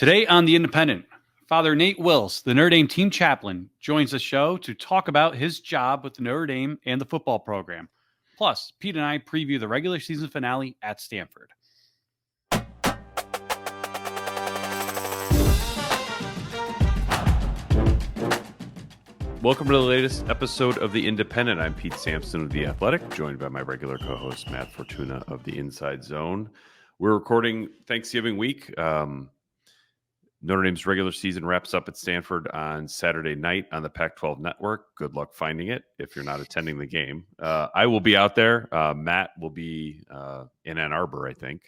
Today on The Independent, Father Nate Wills, the Notre Dame team chaplain, joins the show to talk about his job with the Notre Dame and the football program. Plus, Pete and I preview the regular season finale at Stanford. Welcome to the latest episode of The Independent. I'm Pete Sampson of The Athletic, joined by my regular co-host Matt Fortuna of The Inside Zone. We're recording Thanksgiving week. Notre Dame's regular season wraps up at Stanford on Saturday night on the Pac-12 network. Good luck finding it if you're not attending the game. I will be out there. Matt will be in Ann Arbor, I think.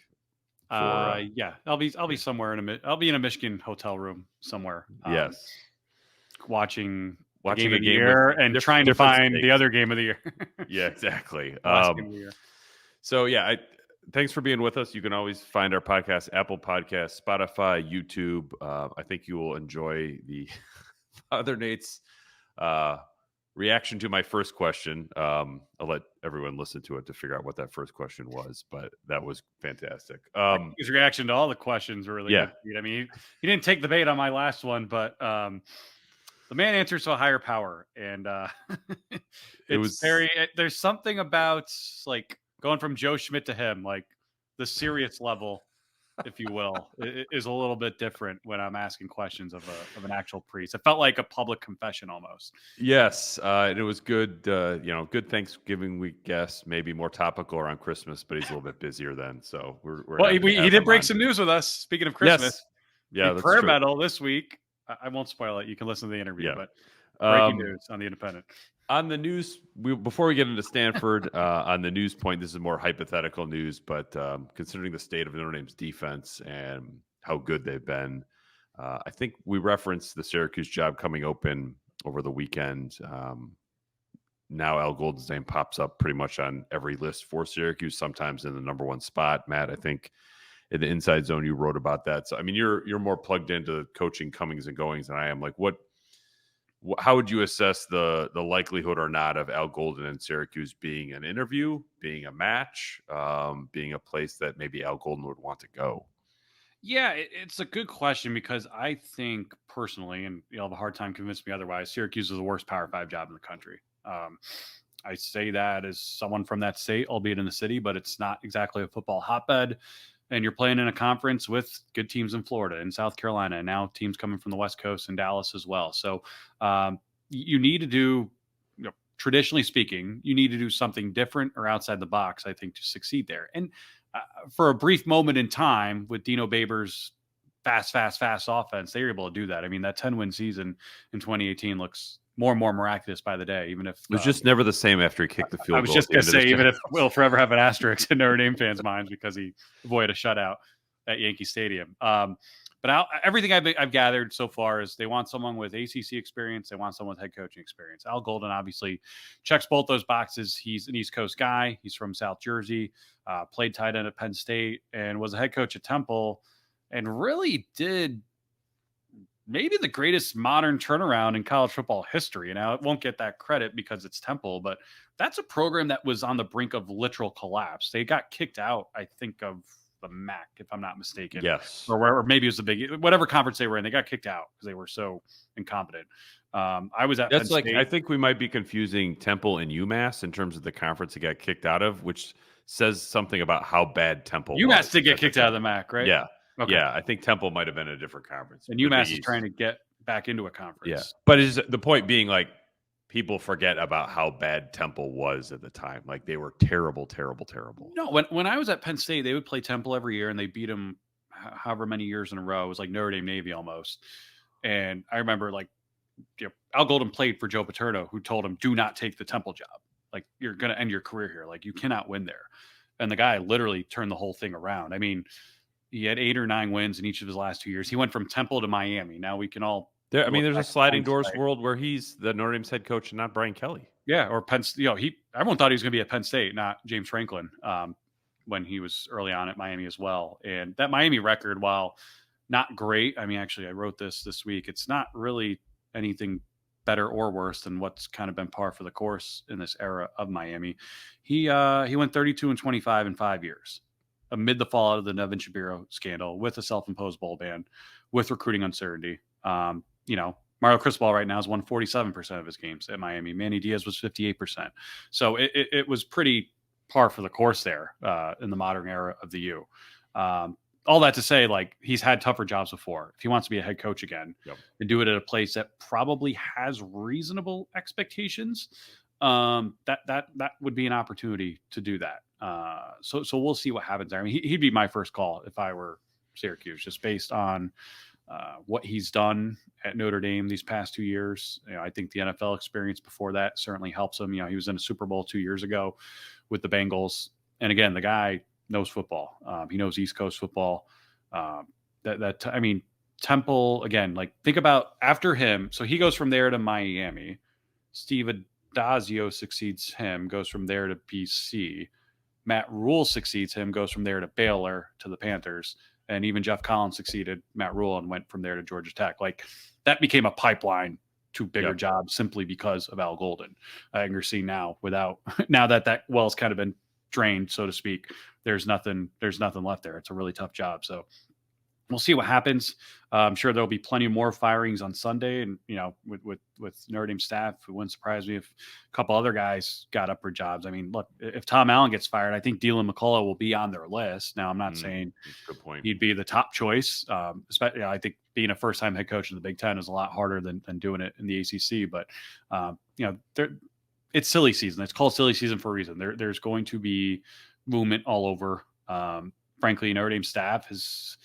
I'll be somewhere I'll be in a Michigan hotel room somewhere. Yes, watching a game of the year and trying to find the other game of the year. Yeah, exactly. Last game of the year. So thanks for being with us. You can always find our podcast, Apple Podcasts, Spotify, YouTube. I think you will enjoy the Father Nate's reaction to my first question. I'll let everyone listen to it to figure out what that first question was, but that was fantastic. His reaction to all the questions were really good. I mean, he didn't take the bait on my last one, but the man answers to a higher power, and there's something about like going from Joe Schmidt to him, like the serious level, if you will, is a little bit different when I'm asking questions of an actual priest. It felt like a public confession almost. Yes, and it was good. Good Thanksgiving week guest, maybe more topical around Christmas, but he's a little bit busier then. So he did break some news with us. Speaking of Christmas, yes. Prayer Medal this week. I won't spoil it. You can listen to the interview, but breaking news on The Independent. On the news, before we get into Stanford, on the news point, this is more hypothetical news, but considering the state of Notre Dame's defense and how good they've been, I think we referenced the Syracuse job coming open over the weekend. Now Al Golden's name pops up pretty much on every list for Syracuse, sometimes in the number one spot. Matt, I think in the Inside Zone you wrote about that. So, I mean, you're more plugged into coaching comings and goings than I am. Like, how would you assess the likelihood or not of Al Golden and Syracuse being an interview, being a match, being a place that maybe Al Golden would want to go? Yeah, it's a good question because I think personally, and you'll have a hard time convincing me otherwise, Syracuse is the worst Power 5 job in the country. I say that as someone from that state, albeit in the city, but it's not exactly a football hotbed. And you're playing in a conference with good teams in Florida and South Carolina, and now teams coming from the West Coast and Dallas as well. So you need to do, traditionally speaking, you need to do something different or outside the box, I think, to succeed there. And for a brief moment in time with Dino Babers' fast offense, they were able to do that. I mean, that 10-win season in 2018 looks more and more miraculous by the day, even if it was just never the same after he kicked the field goal. I was just going to say, even if we'll forever have an asterisk in Notre Dame fans' minds because he avoided a shutout at Yankee Stadium. But everything I've gathered so far is they want someone with ACC experience. They want someone with head coaching experience. Al Golden obviously checks both those boxes. He's an East Coast guy. He's from South Jersey, played tight end at Penn State, and was a head coach at Temple, and really did maybe the greatest modern turnaround in college football history. Now, it won't get that credit because it's Temple, but that's a program that was on the brink of literal collapse. They got kicked out, I think, of the MAC, if I'm not mistaken. Yes. Or maybe it was whatever conference they were in. They got kicked out because they were so incompetent. I was at Penn State. I think we might be confusing Temple and UMass in terms of the conference they got kicked out of, which says something about how bad Temple was. UMass did get kicked out of the MAC, right? Yeah. Okay. Yeah, I think Temple might have been a different conference. And UMass is trying to get back into a conference. Yeah. But is the point being, like, people forget about how bad Temple was at the time. Like, they were terrible, terrible, terrible. No, when I was at Penn State, they would play Temple every year, and they beat them however many years in a row. It was like Notre Dame Navy almost. And I remember, like, Al Golden played for Joe Paterno, who told him, do not take the Temple job. Like, you're going to end your career here. Like, you cannot win there. And the guy literally turned the whole thing around. I mean, he had 8 or 9 wins in each of his last 2 years. He went from Temple to Miami. Now we can all. There's a sliding doors world where he's the Notre Dame's head coach and not Brian Kelly. Yeah, or Penn. Everyone thought he was going to be at Penn State, not James Franklin, when he was early on at Miami as well. And that Miami record, while not great, I mean, actually, I wrote this week. It's not really anything better or worse than what's kind of been par for the course in this era of Miami. He went 32-25 in 5 years amid the fallout of the Nevin Shapiro scandal, with a self-imposed bowl ban, with recruiting uncertainty. Mario Cristobal right now has won 47% of his games at Miami. Manny Diaz was 58%. So it was pretty par for the course there in the modern era of the U. All that to say, like, he's had tougher jobs before. If he wants to be a head coach again and do it at a place that probably has reasonable expectations, that would be an opportunity to do that. So we'll see what happens there. I mean, he'd be my first call if I were Syracuse, just based on what he's done at Notre Dame these past 2 years. I think the NFL experience before that certainly helps him. He was in a Super Bowl 2 years ago with the Bengals. And again, the guy knows football. He knows East Coast football. Temple, again, like, think about after him. So he goes from there to Miami. Steve Adazio succeeds him, goes from there to BC. Matt Rule succeeds him, goes from there to Baylor, to the Panthers. And even Jeff Collins succeeded Matt Rule and went from there to Georgia Tech. Like, that became a pipeline to bigger jobs simply because of Al Golden. And you're seeing now now that well's kind of been drained, so to speak, there's nothing left there. It's a really tough job. So we'll see what happens. I'm sure there'll be plenty more firings on Sunday, and with Notre Dame staff, it wouldn't surprise me if a couple other guys got upward jobs. I mean, look, if Tom Allen gets fired, I think Dylan McCullough will be on their list. Now, I'm not saying good point. He'd be the top choice. Especially, I think being a first-time head coach in the Big Ten is a lot harder than doing it in the ACC. But it's silly season. It's called silly season for a reason. There's going to be movement all over. Frankly, Notre Dame staff has,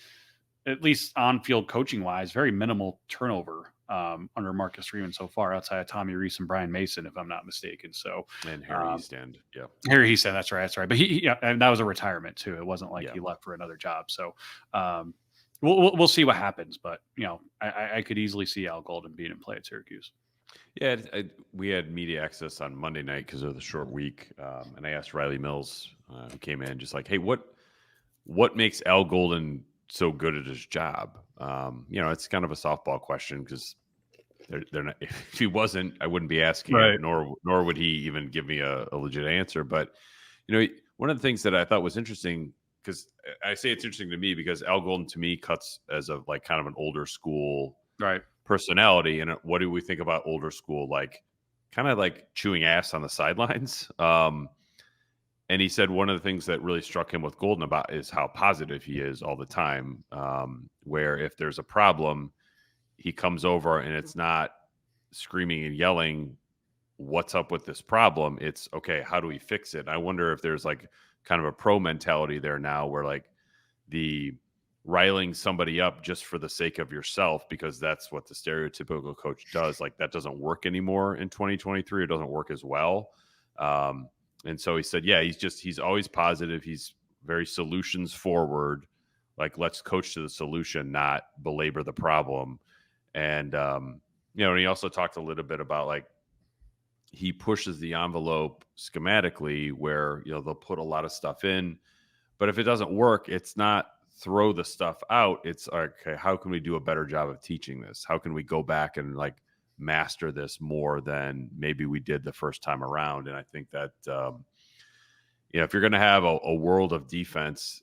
at least on-field coaching-wise, very minimal turnover under Marcus Freeman so far, outside of Tommy Rees and Brian Mason, if I'm not mistaken. So, and Harry Easton, Harry Easton, that's right. But and that was a retirement too. It wasn't like he left for another job. So, we'll see what happens. But I could easily see Al Golden being in play at Syracuse. Yeah, we had media access on Monday night because of the short week, and I asked Riley Mills, who came in, just like, hey, what makes Al Golden so good at his job? It's kind of a softball question because they're not. If he wasn't, I wouldn't be asking, right. nor would he even give me a legit answer. But one of the things that I thought was interesting, because I say it's interesting to me because Al Golden to me cuts as a like kind of an older school personality. And what do we think about older school? Like kind of like chewing ass on the sidelines. And he said one of the things that really struck him with Golden about is how positive he is all the time. Where if there's a problem, he comes over and it's not screaming and yelling, what's up with this problem? It's okay, how do we fix it? I wonder if there's like kind of a pro mentality there now where like the riling somebody up just for the sake of yourself, because that's what the stereotypical coach does. Like that doesn't work anymore in 2023. It doesn't work as well. And so he said, he's always positive. He's very solutions forward. Like, let's coach to the solution, not belabor the problem. And, and he also talked a little bit about like, he pushes the envelope schematically where, they'll put a lot of stuff in, but if it doesn't work, it's not throw the stuff out. It's okay, how can we do a better job of teaching this? How can we go back and like master this more than maybe we did the first time around? And I think that, if you're going to have a world of defense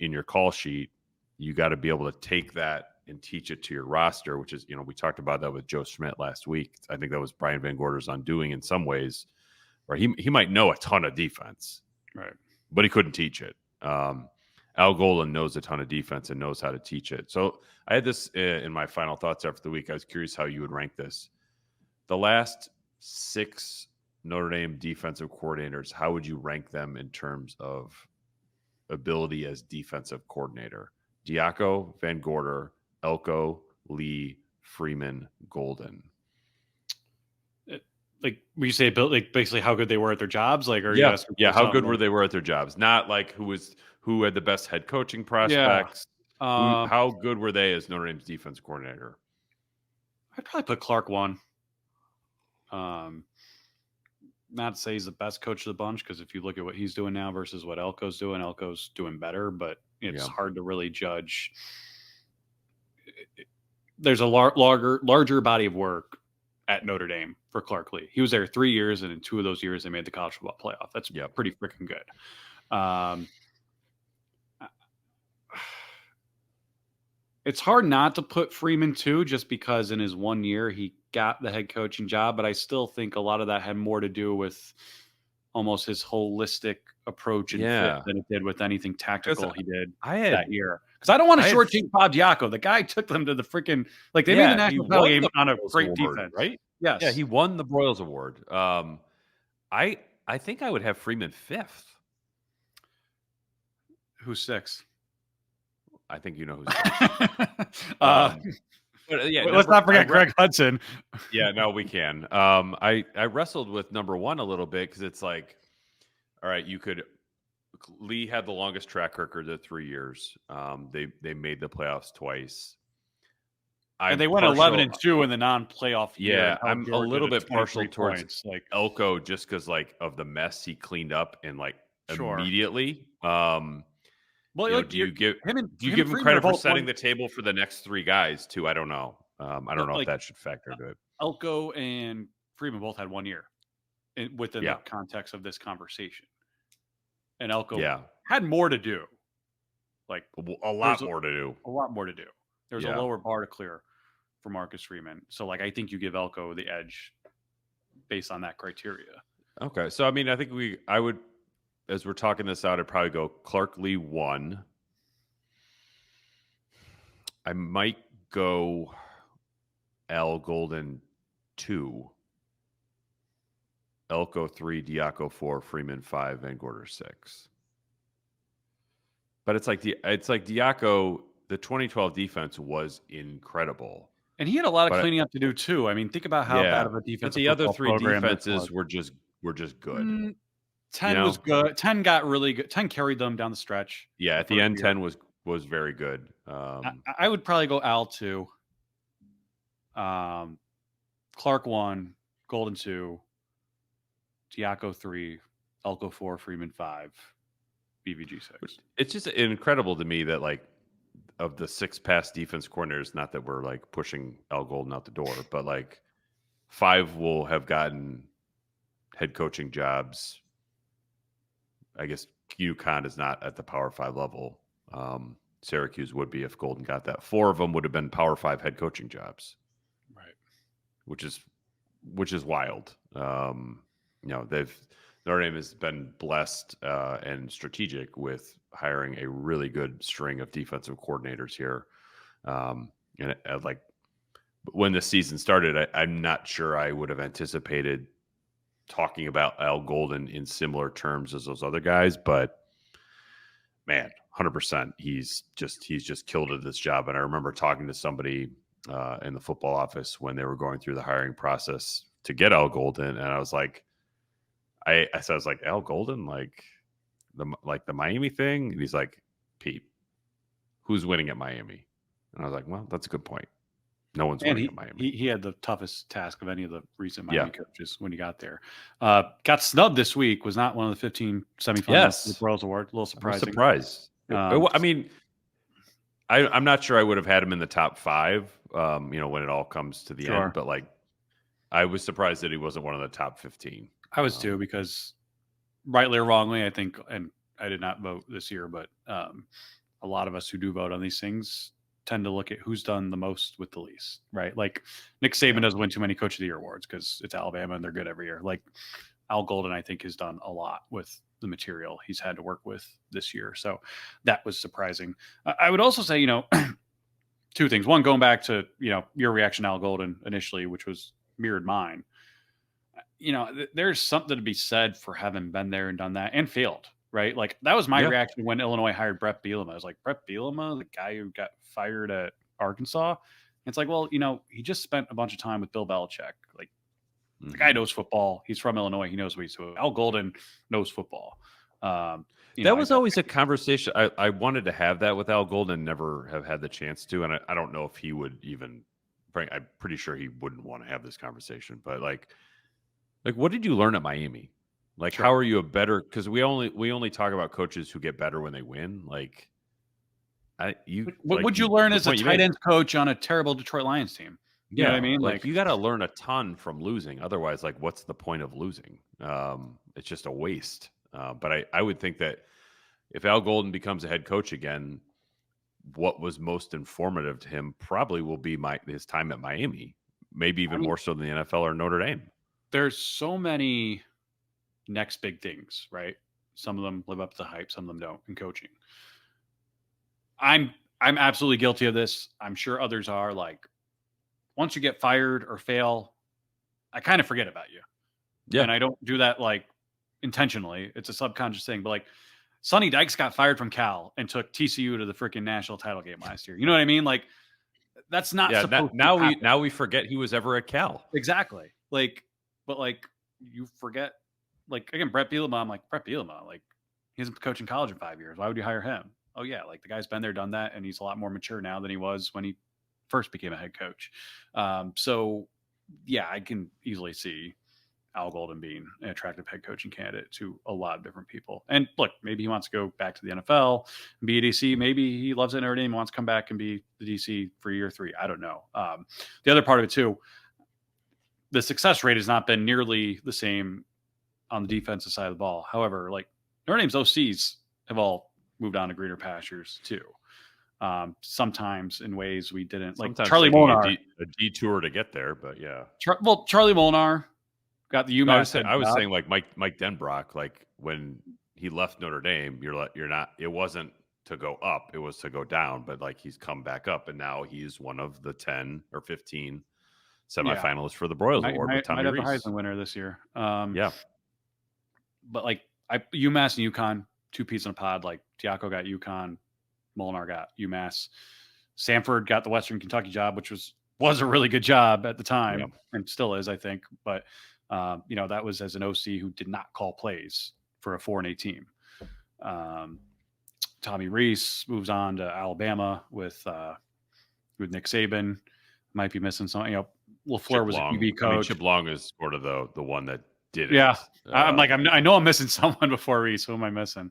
in your call sheet, you got to be able to take that and teach it to your roster, which is, we talked about that with Joe Schmidt last week. I think that was Brian Van Gorder's undoing in some ways, where he might know a ton of defense, right, but he couldn't teach it. Al Golden knows a ton of defense and knows how to teach it. So I had this in my final thoughts after the week. I was curious how you would rank this. The last 6 Notre Dame defensive coordinators, how would you rank them in terms of ability as defensive coordinator? Diaco, Van Gorder, Elko, Lee, Freeman, Golden. Like, when you say like basically how good they were at their jobs, like, how good were they at their jobs? Not like who had the best head coaching prospects. How good were they as Notre Dame's defense coordinator? I'd probably put Clark 1. Not to say he's the best coach of the bunch, because if you look at what he's doing now versus what Elko's doing better, but it's hard to really judge. There's a larger body of work at Notre Dame for Clark Lee. He was there 3 years, and in 2 of those years, they made the college football playoff. That's pretty freaking good. It's hard not to put Freeman too, just because in his 1 year he got the head coaching job, but I still think a lot of that had more to do with almost his holistic approach and fit Yeah, than it did with anything because tactical he did I that had year. Because I don't want I to had shortchange Bob Diaco. The guy took them to the freaking they made the yeah, he national title won game the on a Broyles great Award, defense. right? Yeah, Yes. he won the Broyles Award. I I think I would have Freeman 5th. Who's 6? I think you know who's 6th. uh, Um, but yeah, let's not forget Greg Hudson. yeah, no, we can. I wrestled with number 1 a little bit because it's like, all right, you could. Lee had the longest track record of 3 years. They made the playoffs twice. And I'm they went partial. 11-2 in the non-playoff year and Yeah, held I'm a Georgia little to bit partial 23 towards points. Like, Elko just because like of the mess he cleaned up and like sure. immediately. Well, like Do you give him and him Freeman are credit for both setting one. the table for the next 3 guys too? I don't know. I don't know if Like that should factor into it. Elko and Freeman both had 1 year within the Yeah, context of this conversation, and Elko yeah, had more to do. Like a there's lot more to do. a lot more to do. There's a Yeah. lower bar to clear for Marcus Freeman. So, like, I think you give Elko the edge based on that criteria. Okay, so I mean, I think I would, as we're talking this out, I'd probably go Clark Lee 1. I might go Al Golden 2, Elko 3, Diaco 4, Freeman 5, Van Gorder 6. But it's like Diaco, the 2012 defense was incredible. And he had a lot of But cleaning up to do too. I mean, think about how bad yeah, of a but defensive the other football 3 program this was. defenses were just good. 10 was good. 10 got really good. 10 carried them down the stretch. Yeah, at the end, 10 was very good. I would probably go Al 2, Clark 1, Golden 2, Diaco 3, Elko 4, Freeman 5, BVG 6. It's just incredible to me that like of the 6 past defense coordinators, not that we're like pushing Al Golden out the door, but like 5 will have gotten head coaching jobs. I guess UConn is not at the Power 5 level. Syracuse would be if Golden got that. 4 of them would have been Power 5 head coaching jobs, Right? which is wild. Notre Dame has been blessed and strategic with hiring a really good string of defensive coordinators here. Like when the season started, I'm not sure I would have anticipated talking about Al Golden in similar terms as those other guys, but man, 100%, he's just killed at this job. And I remember talking to somebody in the football office when they were going through the hiring process to get Al Golden, and I was like, I was like, Al Golden, like the Miami thing, and he's like, Pete, who's winning at Miami? And I was like, well, that's a good point. No one's winning at Miami. He had the toughest task of any of the recent Miami coaches when he got there. Got snubbed this week. Was not one of the 15 semifinalists of the Broyles Award. A little surprising. Surprise. I mean, I'm not sure I would have had him in the top 5. When it all comes to the end, but like, I was surprised that he wasn't one of the top 15. I was too, because rightly or wrongly, I think, and I did not vote this year, but a lot of us who do vote on these things tend to look at who's done the most with the least, right? Like Nick Saban doesn't win too many Coach of the Year awards because it's Alabama and they're good every year. Like Al Golden, I think, has done a lot with the material he's had to work with this year. So that was surprising. I would also say, 2 things. One, going back to, your reaction to Al Golden initially, which was mirrored mine. There's something to be said for having been there and done that and failed, right? Like that was my reaction when Illinois hired Brett Bielema. I was like, Brett Bielema, the guy who got fired at Arkansas. And it's like, well, he just spent a bunch of time with Bill Belichick. Like the guy knows football. He's from Illinois. He knows what he's doing. Al Golden knows football. That was always a conversation. I wanted to have that with Al Golden, never have had the chance to. And I don't know if he would even bring, I'm pretty sure he wouldn't want to have this conversation, but like, what did you learn at Miami? Like, how are you a better? Because we only talk about coaches who get better when they win. Like, what would you learn as a tight end coach on a terrible Detroit Lions team? You know what I mean? Like you got to learn a ton from losing. Otherwise, like, what's the point of losing? It's just a waste. But I would think that if Al Golden becomes a head coach again, what was most informative to him probably will be his time at Miami, maybe even more so than the NFL or Notre Dame. There's so many next big things, right? Some of them live up to the hype, some of them don't in coaching. I'm absolutely guilty of this. I'm sure others are. Like, once you get fired or fail, I kind of forget about you. Yeah. And I don't do that like intentionally. It's a subconscious thing. But like, Sonny Dykes got fired from Cal and took TCU to the freaking national title game last year. You know what I mean? Like, that's not supposed to happen. Now we forget he was ever at Cal. Exactly. Like, but like, you forget, like, again, Brett Bielema. I'm like, Brett Bielema, like, he hasn't coached in college in 5 years. Why would you hire him? Oh yeah, like, the guy's been there, done that, and he's a lot more mature now than he was when he first became a head coach. So yeah, I can easily see Al Golden being an attractive head coaching candidate to a lot of different people. And look, maybe he wants to go back to the NFL and be a DC. Maybe he loves it in Notre Dame and wants to come back and be the DC for year 3. I don't know. The other part of it too, the success rate has not been nearly the same on the defensive side of the ball. However, like, Notre Dame's OCs have all moved on to greener pastures too. Sometimes in ways we didn't. Like, Charlie Molnar, a detour to get there, but yeah. Charlie Molnar got the UMass. I was saying like Mike Denbrock, like when he left Notre Dame, you're not. It wasn't to go up; it was to go down. But like, he's come back up, and now he's one of the 10 or 15 semifinalists for the Broyles Award with Tommy Rees. Might have the Heisman winner this year. Yeah, but like, UMass and UConn, 2 peas in a pod. Like, Diaco got UConn, Molnar got UMass, Stanford got the Western Kentucky job, which was a really good job at the time, and still is, I think. But that was as an OC who did not call plays for a 4-8 team. Tommy Rees moves on to Alabama with Nick Saban. Might be missing something. LaFleur was a QB coach. I mean, Chip Long is sort of the one that did it. Yeah, I know I'm missing someone before Rees. Who am I missing?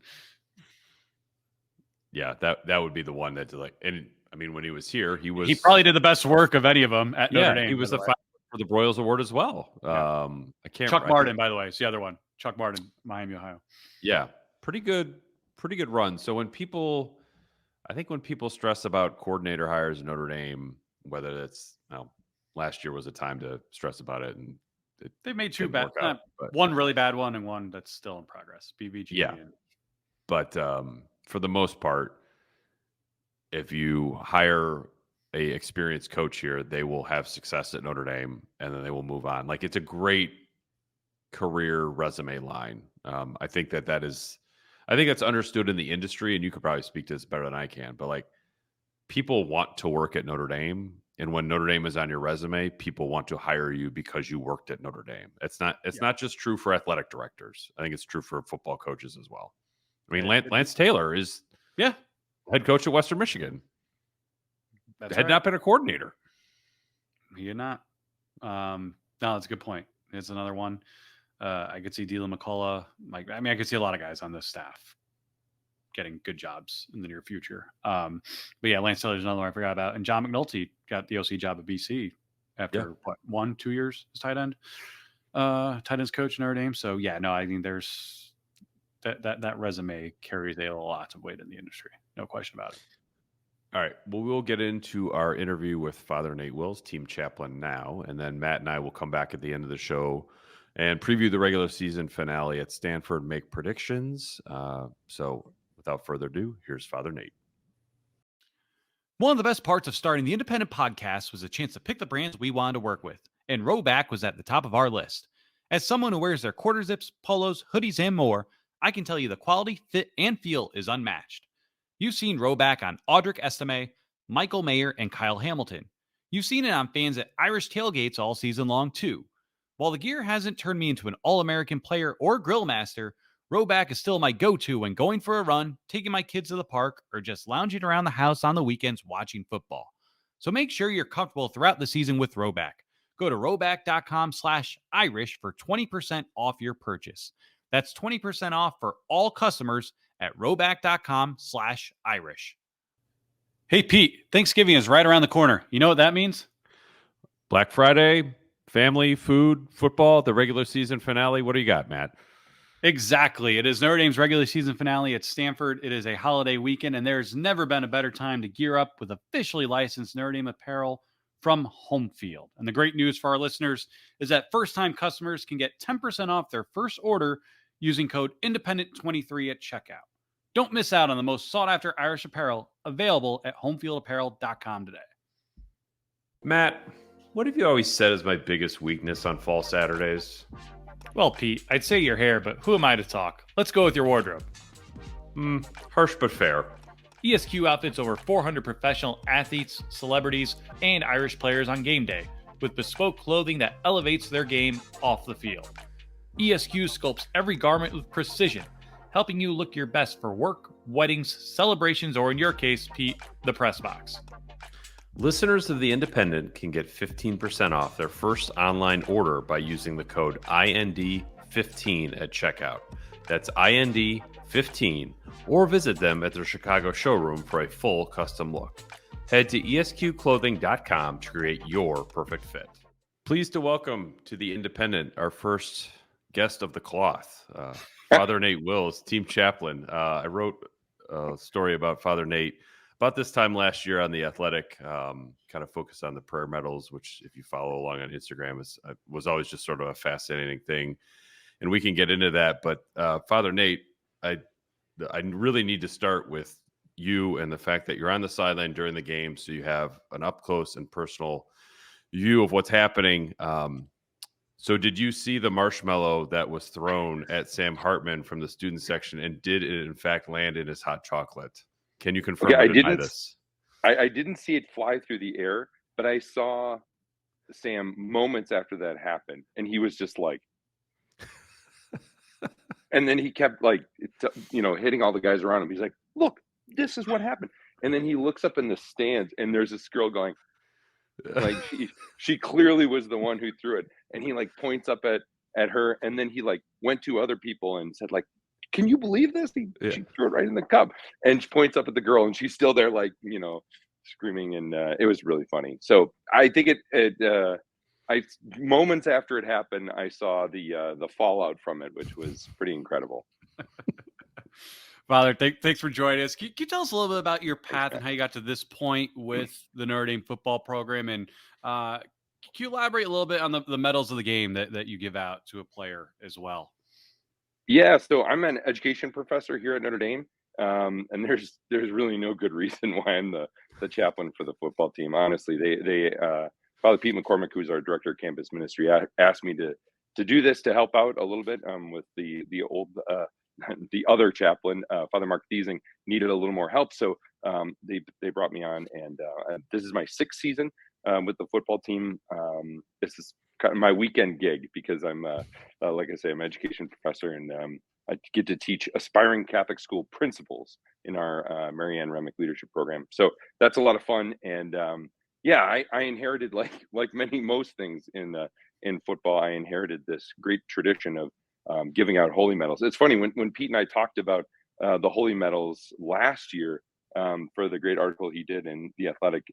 Yeah, that would be the one that's like, and I mean, when he was here, he probably did the best work of any of them at Notre Dame. He was the finalist for the Broyles Award as well. Yeah. I can't. Chuck Martin, by the way, is the other one. Chuck Martin, Miami, Ohio. Yeah, pretty good run. So when people stress about coordinator hires in Notre Dame, whether it's last year was a time to stress about it, and they made 2 bad, one really bad one and one that's still in progress. BVG. Yeah, but for the most part, if you hire a experienced coach here, they will have success at Notre Dame, and then they will move on. Like, it's a great career resume line. I think that's understood in the industry, and you could probably speak to this better than I can. But like, people want to work at Notre Dame, and when Notre Dame is on your resume, people want to hire you because you worked at Notre Dame. It's not just true for athletic directors. I think it's true for football coaches as well. I mean, Lance Taylor is head coach at Western Michigan. Had not been a coordinator. He had not. No, that's a good point. It's another one. I could see Dylan McCullough. I could see a lot of guys on this staff getting good jobs in the near future. But yeah, Lance Taylor's another one I forgot about. And John McNulty got the OC job at BC after 1-2 years as tight ends coach in Notre Dame. So yeah, no, I mean, there's that resume carries a lot of weight in the industry. No question about it. All right. Well, we'll get into our interview with Father Nate Wills, team chaplain now, and then Matt and I will come back at the end of the show and preview the regular season finale at Stanford, make predictions. So without further ado, here's Father Nate. One of the best parts of starting the independent podcast was a chance to pick the brands we wanted to work with, and Rowback was at the top of our list. As someone who wears their quarter zips, polos, hoodies, and more, I can tell you the quality, fit, and feel is unmatched. You've seen Rowback on Audric Estime, Michael Mayer, and Kyle Hamilton. You've seen it on fans at Irish tailgates all season long, too. While the gear hasn't turned me into an All-American player or grill master, Rowback is still my go-to when going for a run, taking my kids to the park, or just lounging around the house on the weekends watching football. So make sure you're comfortable throughout the season with Rowback. Go to rowback.com/Irish for 20% off your purchase. That's 20% off for all customers at rowback.com/Irish. Hey, Pete, Thanksgiving is right around the corner. You know what that means? Black Friday, family, food, football, the regular season finale. What do you got, Matt? Exactly. It is Notre Dame's regular season finale at Stanford. It is a holiday weekend, and there's never been a better time to gear up with officially licensed Notre Dame apparel from Home Field. And the great news for our listeners is that first-time customers can get 10% off their first order using code Independent23 at checkout. Don't miss out on the most sought-after Irish apparel available at homefieldapparel.com today. Matt, what have you always said is my biggest weakness on fall Saturdays? Well, Pete, I'd say your hair, but who am I to talk? Let's go with your wardrobe. Harsh but fair. ESQ outfits over 400 professional athletes, celebrities, and Irish players on game day with bespoke clothing that elevates their game off the field. ESQ sculpts every garment with precision, helping you look your best for work, weddings, celebrations, or in your case, Pete, the press box. Listeners of The Independent can get 15% off their first online order by using the code IND15 at checkout. That's IND15, or visit them at their Chicago showroom for a full custom look. Head to esqclothing.com to create your perfect fit. Pleased to welcome to The Independent our first guest of the cloth, Father Nate Wills, team chaplain. I wrote a story about Father Nate about this time last year on The Athletic, kind of focused on the prayer medals, which if you follow along on Instagram was always just sort of a fascinating thing. And we can get into that. But Father Nate, I really need to start with you and the fact that you're on the sideline during the game. So you have an up close and personal view of what's happening. So did you see the marshmallow that was thrown at Sam Hartman from the student section? And did it in fact land in his hot chocolate? Can you confirm or deny this? I didn't see it fly through the air, but I saw Sam moments after that happened, and he was just like, and then he kept hitting all the guys around him. He's like, "Look, this is what happened." And then he looks up in the stands, and there's this girl going, like she clearly was the one who threw it, and he like points up at her, and then he like went to other people and said like, "Can you believe this? She threw it right in the cup." And she points up at the girl, and she's still there, like, screaming. And it was really funny. So I think moments after it happened, I saw the fallout from it, which was pretty incredible. Father, thanks for joining us. Can you tell us a little bit about your path and how you got to this point with the Notre Dame football program? And can you elaborate a little bit on the medals of the game that you give out to a player as well? Yeah, so I'm an education professor here at Notre Dame, and there's really no good reason why I'm the chaplain for the football team. Honestly, they Father Pete McCormick, who's our director of campus ministry, asked me to do this to help out a little bit with the the other chaplain, Father Mark Thiesing, needed a little more help, so they brought me on, and this is my sixth season with the football team. This is kind of my weekend gig because I'm, like I say, I'm an education professor, and I get to teach aspiring Catholic school principals in our Marianne Remick leadership program. So that's a lot of fun. And I inherited, like most things in football, I inherited this great tradition of giving out holy medals. It's funny when Pete and I talked about the holy medals last year for the great article he did in The Athletic.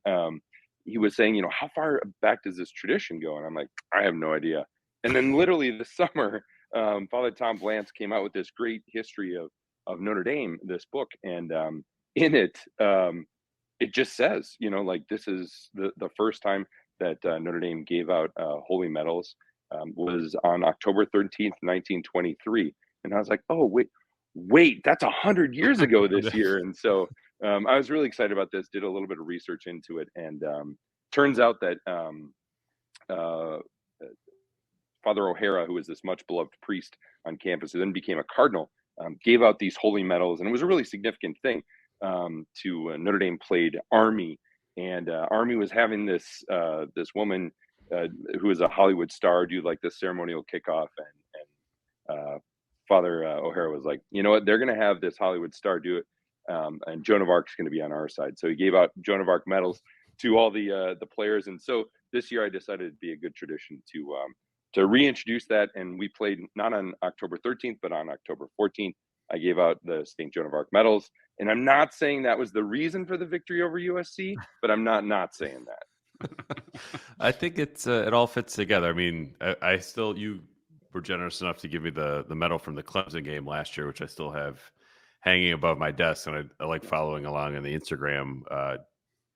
He was saying, how far back does this tradition go? And I'm like, I have no idea. And then literally this summer, Father Tom Blance came out with this great history of Notre Dame, this book. And in it, it just says, this is the first time that Notre Dame gave out holy medals was on October 13th, 1923. And I was like, oh, wait, that's 100 years ago this year. And so I was really excited about this, did a little bit of research into it, and turns out that Father O'Hara, who was this much beloved priest on campus, who then became a cardinal, gave out these holy medals, and it was a really significant thing. To Notre Dame played Army, and Army was having this woman who was a Hollywood star do like this ceremonial kickoff, and Father O'Hara was like, you know what, they're going to have this Hollywood star do it. And Joan of Arc's going to be on our side. So he gave out Joan of Arc medals to all the players. And so this year I decided it'd be a good tradition to reintroduce that. And we played not on October 13th, but on October 14th. I gave out the St. Joan of Arc medals. And I'm not saying that was the reason for the victory over USC, but I'm not saying that. I think it all fits together. I mean, were generous enough to give me the medal from the Clemson game last year, which I still have hanging above my desk, and I like following along on the Instagram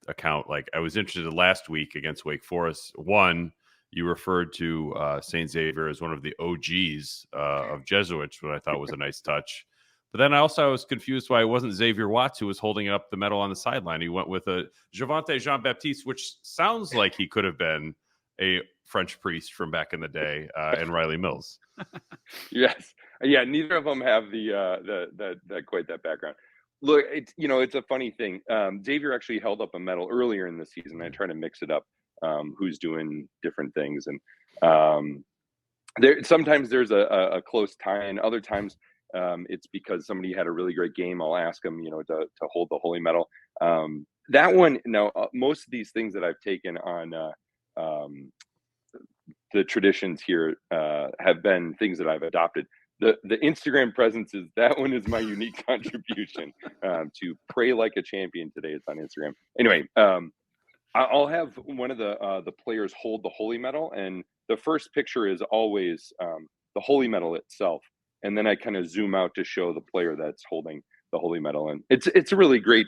account. Like, I was interested last week against Wake Forest. One, you referred to St. Xavier as one of the OGs of Jesuits, what I thought was a nice touch. But then I was confused why it wasn't Xavier Watts who was holding up the medal on the sideline. He went with a Javante Jean-Baptiste, which sounds like he could have been a French priest from back in the day, and Riley Mills. Yes. Yeah, neither of them have the quite that background. Look, it's a funny thing. Xavier actually held up a medal earlier in the season. I try to mix it up, who's doing different things, and sometimes there's a close tie, and other times it's because somebody had a really great game. I'll ask them, to hold the holy medal. That one, most of these things that I've taken on the traditions here have been things that I've adopted. The Instagram presence that one is my unique contribution to pray like a champion today. It's on Instagram. Anyway, I'll have one of the players hold the holy medal, and the first picture is always the holy medal itself, and then I kind of zoom out to show the player that's holding the holy medal, and it's a really great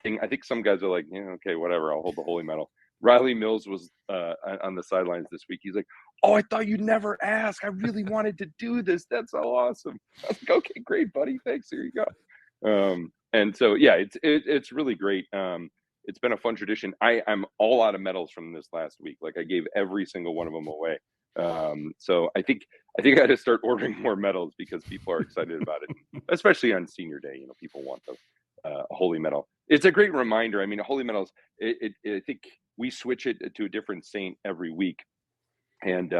thing. I think some guys are like, okay, whatever, I'll hold the holy medal. Riley Mills was on the sidelines this week. He's like, "Oh, I thought you'd never ask. I really wanted to do this. That's so awesome." I was like, "Okay, great, buddy. Thanks. Here you go." And so, yeah, it's really great. It's been a fun tradition. I'm all out of medals from this last week. Like, I gave every single one of them away. So I think I got to start ordering more medals because people are excited about it, especially on senior day. People want a holy medal. It's a great reminder. I mean, a holy medals. I think we switch it to a different saint every week, and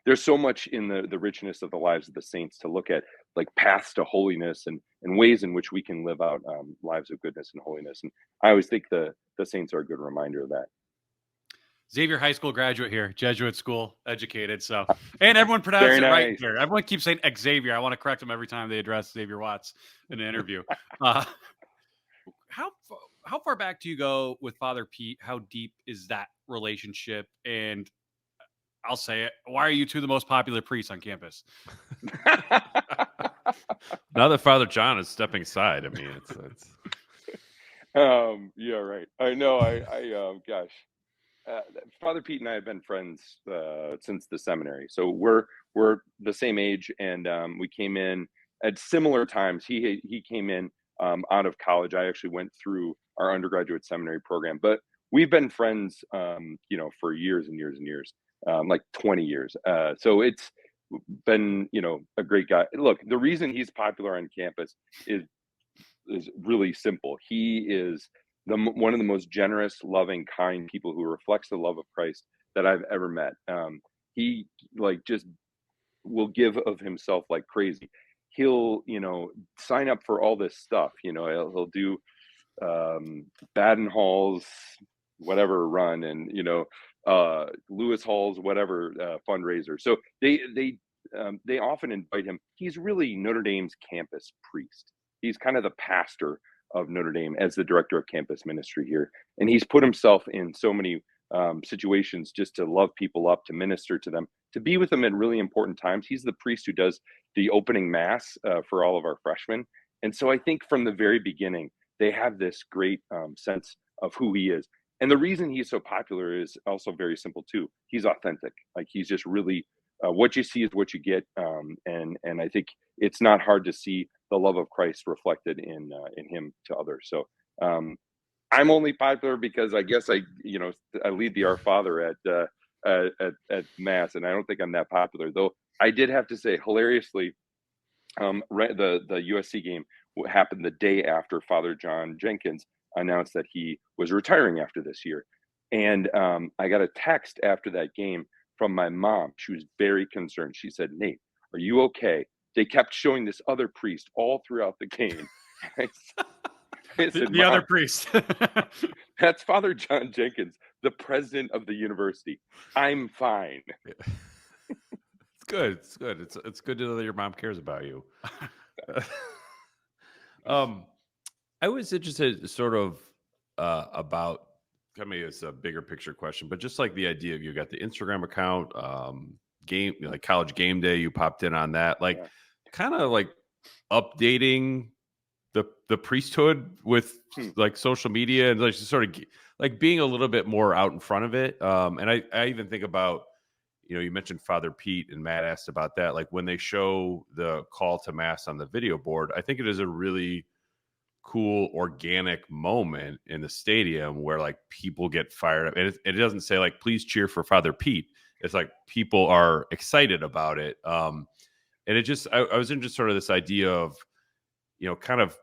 there's so much in the richness of the lives of the saints to look at, like paths to holiness and ways in which we can live out lives of goodness and holiness. And I always think the saints are a good reminder of that. Xavier High School graduate here, Jesuit school, educated. So, and everyone pronounced it right here. Everyone keeps saying Xavier. I want to correct them every time they address Xavier Watts in an interview. How far back do you go with Father Pete? How deep is that relationship? And I'll say it, why are you two the most popular priests on campus? Now that Father John is stepping aside, I mean, it's yeah, right. I know. Gosh, Father Pete and I have been friends since the seminary, so we're the same age, and we came in at similar times. He came in out of college. I actually went through our undergraduate seminary program, but we've been friends, for years and years and years, like 20 years. So it's been, a great guy. Look, the reason he's popular on campus is really simple. He is one of the most generous, loving, kind people who reflects the love of Christ that I've ever met. He just will give of himself like crazy. He'll, sign up for all this stuff. He'll do Baden Hall's whatever run, and Lewis Hall's whatever fundraiser. So they often invite him. He's really Notre Dame's campus priest. He's kind of the pastor of Notre Dame as the director of campus ministry here, and he's put himself in so many situations just to love people up, to minister to them, to be with them at really important times. He's the priest who does the opening mass for all of our freshmen, and so I think from the very beginning they have this great sense of who he is. And the reason he's so popular is also very simple too. He's authentic. Like, he's just really what you see is what you get, and I think it's not hard to see the love of Christ reflected in him to others. So I'm only popular because I guess I lead the Our Father at Mass, and I don't think I'm that popular. Though I did have to say, hilariously, the USC game happened the day after Father John Jenkins announced that he was retiring after this year, and I got a text after that game from my mom. She was very concerned. She said, "Nate, are you okay? They kept showing this other priest all throughout the game." I said, the other priest. That's Father John Jenkins, the president of the university. I'm fine. It's good. It's good. It's good to know that your mom cares about you. I was interested sort of about, I mean, it's a bigger picture question, but just like the idea of, you got the Instagram account, game, like College Game Day. You popped in on that, like kind of like updating the priesthood with like social media and like sort of like being a little bit more out in front of it. And I even think about, you mentioned Father Pete, and Matt asked about that. Like when they show the call to mass on the video board, I think it is a really cool organic moment in the stadium where like people get fired up, and it doesn't say like please cheer for Father Pete. It's like people are excited about it. And it just I was in just sort of this idea of kind of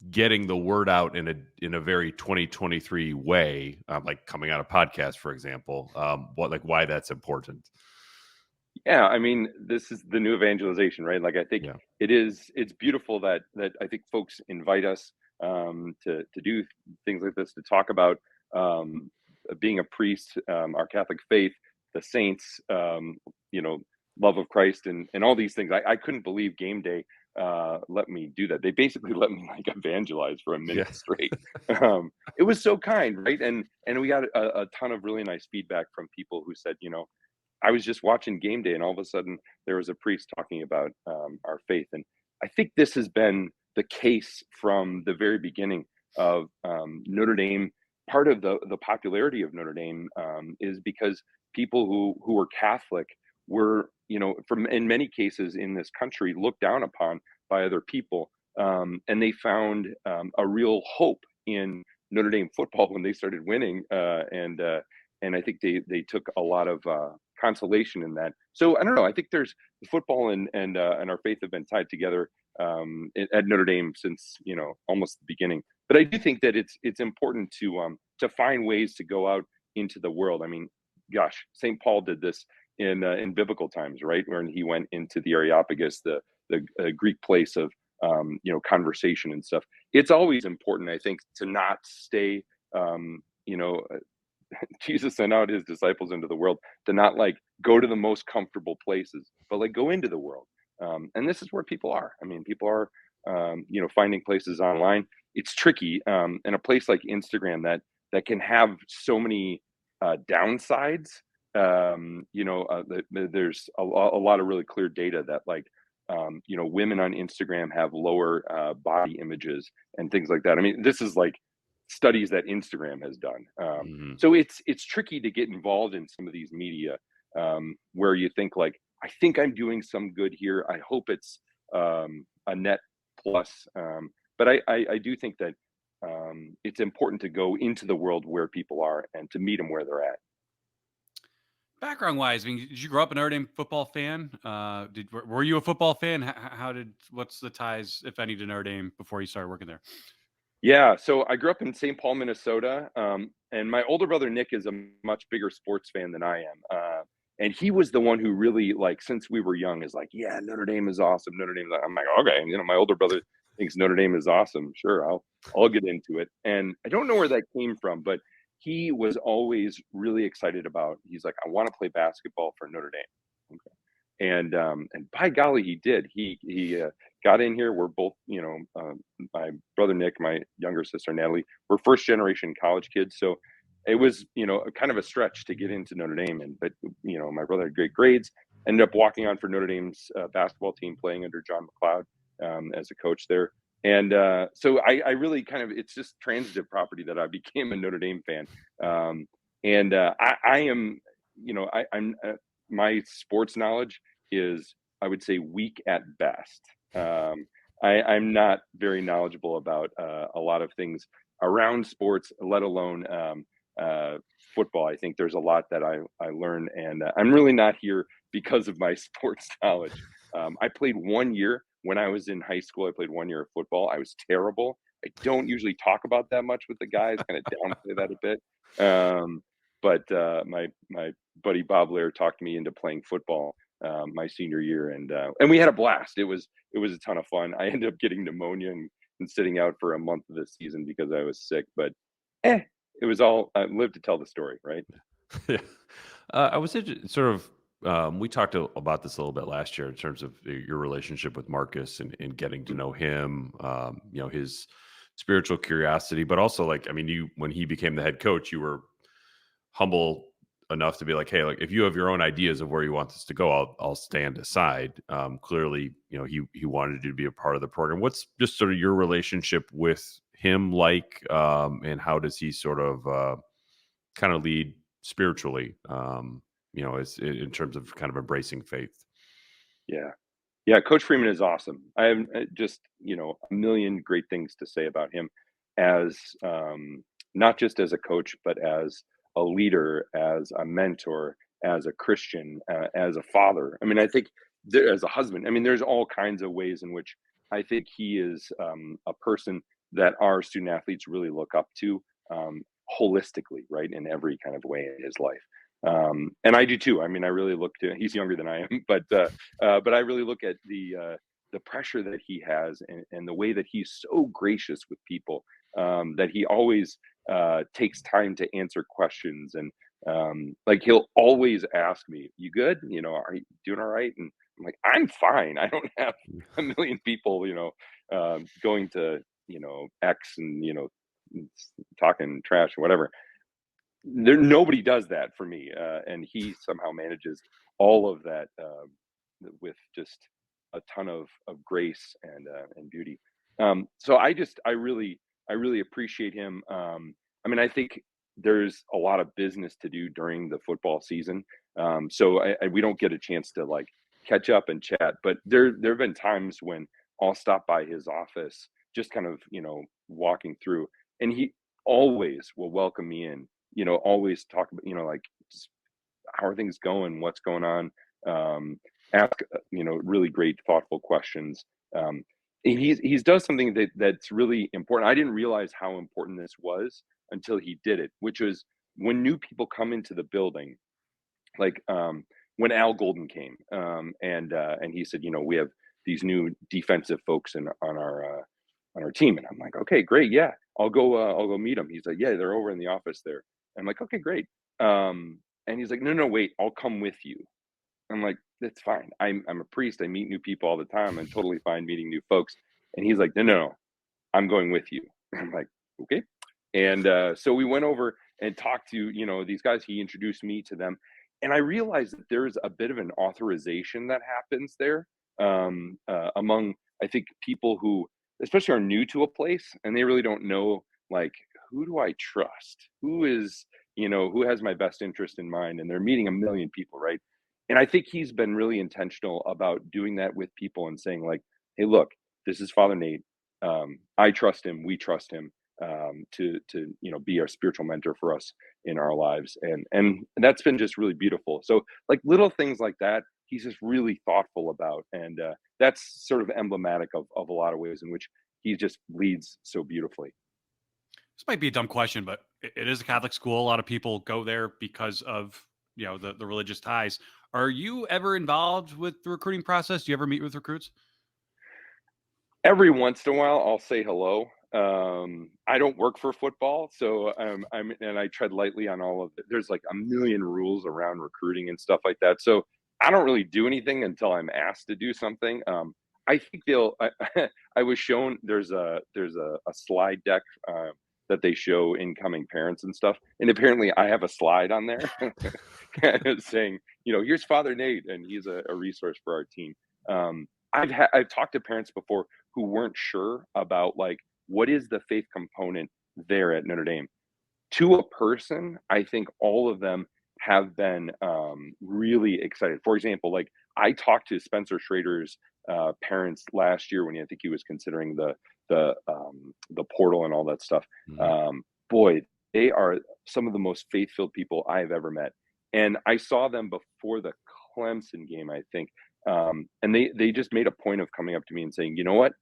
getting the word out in a very 2023 way, like coming out of podcasts, for example. Why that's important. Yeah, I mean, this is the new evangelization, right? Like, I think it's beautiful that I think folks invite us to do things like this, to talk about being a priest, our Catholic faith, the saints, love of Christ, and all these things. I couldn't believe Game Day let me do that. They basically let me like evangelize for a minute straight. It was so kind, right? And we got a ton of really nice feedback from people who said, I was just watching Game Day, and all of a sudden there was a priest talking about our faith. And I think this has been the case from the very beginning of Notre Dame. Part of the popularity of Notre Dame is because people who were Catholic were, from in many cases in this country, looked down upon by other people, and they found a real hope in Notre Dame football when they started winning, and I think they took a lot of consolation in that. So I don't know. I think there's football and our faith have been tied together at Notre Dame since almost the beginning. But I do think that it's important to find ways to go out into the world. I mean, gosh, St. Paul did this in biblical times, right? When he went into the Areopagus, the Greek place of conversation and stuff. It's always important, I think, to not stay Jesus sent out his disciples into the world to not like go to the most comfortable places, but like go into the world. And this is where people are. I mean, people are, finding places online. It's tricky. And a place like Instagram that can have so many downsides. There's a lot of really clear data that like, women on Instagram have lower body images and things like that. I mean, this is like studies that Instagram has done. So it's tricky to get involved in some of these media where you think like, I think I'm doing some good here. I hope it's a net plus. But I do think that it's important to go into the world where people are and to meet them where they're at. Background wise, I mean, did you grow up a Notre Dame football fan? Were you a football fan? What's the ties, if any, to Notre Dame before you started working there? Yeah, so I grew up in St. Paul, Minnesota, and my older brother Nick is a much bigger sports fan than I am, and he was the one who really, like, since we were young, is like, yeah, Notre Dame is awesome. Notre Dame. I'm like, okay, my older brother thinks Notre Dame is awesome. Sure, I'll get into it. And I don't know where that came from, but he was always really excited about. He's like, I want to play basketball for Notre Dame. Okay. And by golly, he did. He got in here. We're both, my brother Nick, my younger sister Natalie, we're first generation college kids. So it was, kind of a stretch to get into Notre Dame. But my brother had great grades, ended up walking on for Notre Dame's basketball team, playing under John McLeod as a coach there. And so I really it's just transitive property that I became a Notre Dame fan. I am, I'm my sports knowledge is, I would say, weak at best. I'm not very knowledgeable about a lot of things around sports, let alone football. I think there's a lot that I learn, and I'm really not here because of my sports knowledge. I played 1 year when I was in high school. I played 1 year of football. I was terrible. I don't usually talk about that much with the guys, kind of downplay that a bit. But my buddy Bob Lair talked me into playing football my senior year, and we had a blast. It was a ton of fun. I ended up getting pneumonia and sitting out for a month of the season because I was sick. But it was all, I lived to tell the story, right? Yeah. I was sort of, we talked about this a little bit last year in terms of your relationship with Marcus and getting to know him, his spiritual curiosity, but also like, I mean, when he became the head coach, you were humble enough to be like, hey, like if you have your own ideas of where you want this to go, I'll stand aside. Clearly, he wanted you to be a part of the program. What's just sort of your relationship with him like, and how does he sort of kind of lead spiritually, as in terms of kind of embracing faith? Yeah, Coach Freeman is awesome. I have just a million great things to say about him as not just as a coach, but as a leader, as a mentor, as a Christian, as a father. I mean, I think as a husband. I mean, there's all kinds of ways in which I think he is a person that our student athletes really look up to holistically, right, in every kind of way in his life. And I do too. I mean, I really look to. He's younger than I am, but I really look at the pressure that he has and the way that he's so gracious with people, that he always takes time to answer questions, and like he'll always ask me, "You good? Are you doing all right?" And I'm like, "I'm fine. I don't have a million people, going to X and talking trash or whatever." Nobody does that for me, and he somehow manages all of that with just a ton of grace and beauty. So I really appreciate him. I mean, I think there's a lot of business to do during the football season, so we don't get a chance to like catch up and chat. But there have been times when I'll stop by his office, just kind of walking through, and he always will welcome me in. Always talk about like just how are things going, what's going on, ask really great thoughtful questions. And he's does something that's really important. I didn't realize how important this was until he did it, which was when new people come into the building, like when Al Golden came, and he said, we have these new defensive folks on our team, and I'm like, okay, great, yeah, I'll go meet them. He's like, yeah, they're over in the office there. I'm like, okay, great. And he's like, no, wait, I'll come with you. I'm like, that's fine. I'm a priest. I meet new people all the time. I'm totally fine meeting new folks. And he's like, no, I'm going with you. I'm like, okay. And so we went over and talked to these guys. He introduced me to them, and I realized that there's a bit of an authorization that happens there among, I think, people who especially are new to a place, and they really don't know, like, who do I trust? Who has my best interest in mind? And they're meeting a million people, right? And I think he's been really intentional about doing that with people and saying, like, hey, look, this is Father Nate. I trust him. We trust him to be our spiritual mentor for us in our lives, and that's been just really beautiful. So like little things like that, he's just really thoughtful about, and that's sort of emblematic of a lot of ways in which he just leads so beautifully. This might be a dumb question, but it is a Catholic school. A lot of people go there because of the religious ties. Are you ever involved with the recruiting process? Do you ever meet with recruits? Every once in a while, I'll say hello. I don't work for football, so I tread lightly on all of it. There's like a million rules around recruiting and stuff like that. So I don't really do anything until I'm asked to do something. I think I was shown there's a slide deck that they show incoming parents and stuff, and apparently I have a slide on there saying, here's Father Nate, and he's a resource for our team. I've talked to parents before who weren't sure about, like, what is the faith component there at Notre Dame. To a person, I think all of them have been really excited. For example, like I talked to Spencer Schrader's parents last year when I think he was considering the portal and all that stuff. Mhm. Boy, they are some of the most faith-filled people I have ever met. And I saw them before the Clemson game, I think. And they just made a point of coming up to me and saying, you know what?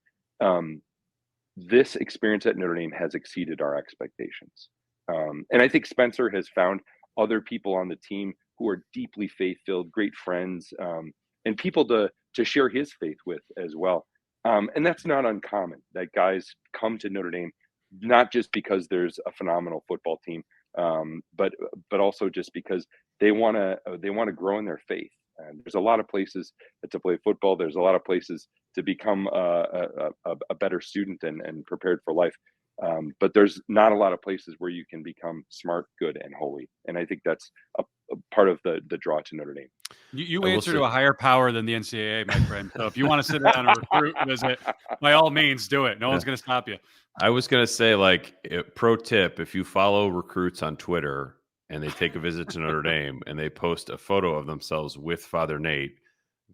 This experience at Notre Dame has exceeded our expectations. And I think Spencer has found other people on the team who are deeply faith-filled, great friends, and people to share his faith with as well. And that's not uncommon that guys come to Notre Dame, not just because there's a phenomenal football team, but also just because they want to grow in their faith. And there's a lot of places to play football. There's a lot of places to become a better student and prepared for life. But there's not a lot of places where you can become smart, good, and holy. And I think that's a part of the draw to Notre Dame. You answer to a higher power than the NCAA, my friend. So if you want to sit down and recruit visit, by all means, do it. No one's going to stop you. I was going to say, like, pro tip, if you follow recruits on Twitter and they take a visit to Notre Dame and they post a photo of themselves with Father Nate,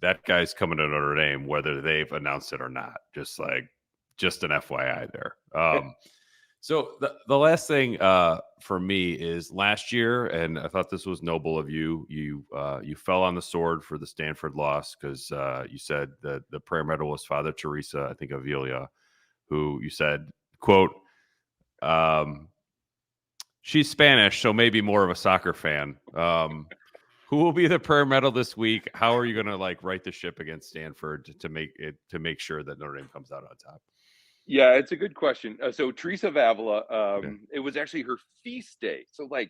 that guy's coming to Notre Dame, whether they've announced it or not. Just an FYI there. So the last thing for me is last year, and I thought this was noble of you. You fell on the sword for the Stanford loss because you said that the prayer medal was Father Teresa, I think, Avilia, who you said, quote, she's Spanish, so maybe more of a soccer fan. Who will be the prayer medal this week? How are you going to right the ship against Stanford to make sure that Notre Dame comes out on top? Yeah, it's a good question. So Teresa of Avila, it was actually her feast day. So I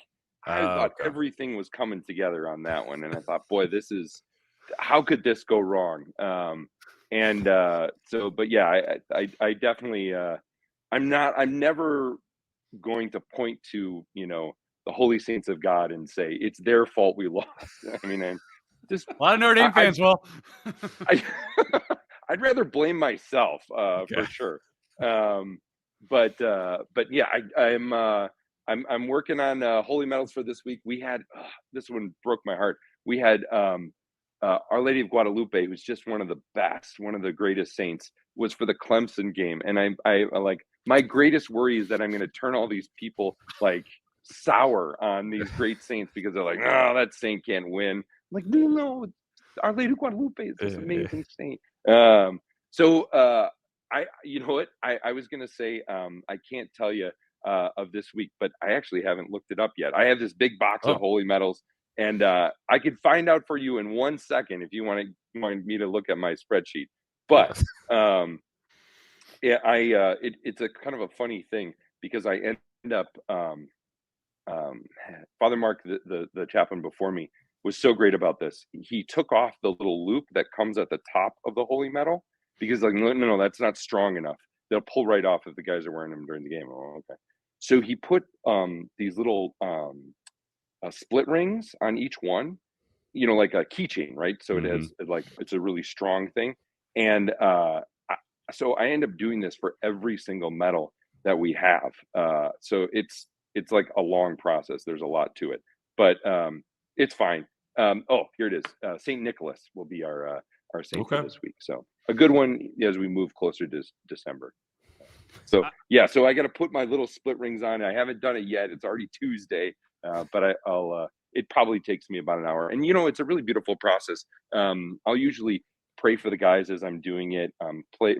thought everything was coming together on that one. And I thought, boy, how could this go wrong? But yeah, I definitely, I'm never going to point to, the holy saints of God and say, it's their fault we lost. I mean, I'm just a lot of Notre Dame fans will. I'd rather blame myself for sure. But yeah, I'm working on holy medals for this week. We had this one broke my heart. We had Our Lady of Guadalupe, who's just one of the best, one of the greatest saints, was for the Clemson game. And I my greatest worry is that I'm going to turn all these people sour on these great saints because they're like, no, that saint can't win. I'm like, no, Our Lady of Guadalupe is this amazing saint. You know what? I was going to say, I can't tell you of this week, but I actually haven't looked it up yet. I have this big box of holy medals, and I could find out for you in 1 second if you want me to look at my spreadsheet. But it's a kind of a funny thing because I end up Father Mark, the chaplain before me, was so great about this. He took off the little loop that comes at the top of the holy medal. Because no, that's not strong enough. They'll pull right off if the guys are wearing them during the game. Oh, okay. So he put these little split rings on each one, like a keychain, right? So it has it's a really strong thing. And so I end up doing this for every single medal that we have. So it's like a long process. There's a lot to it, but it's fine. Here it is. St. Nicholas will be our saint for this week. So a good one as we move closer to December. So I got to put my little split rings on. I haven't done it yet. It's already Tuesday, but I'll it probably takes me about an hour. And it's a really beautiful process. I'll usually pray for the guys as I'm doing it.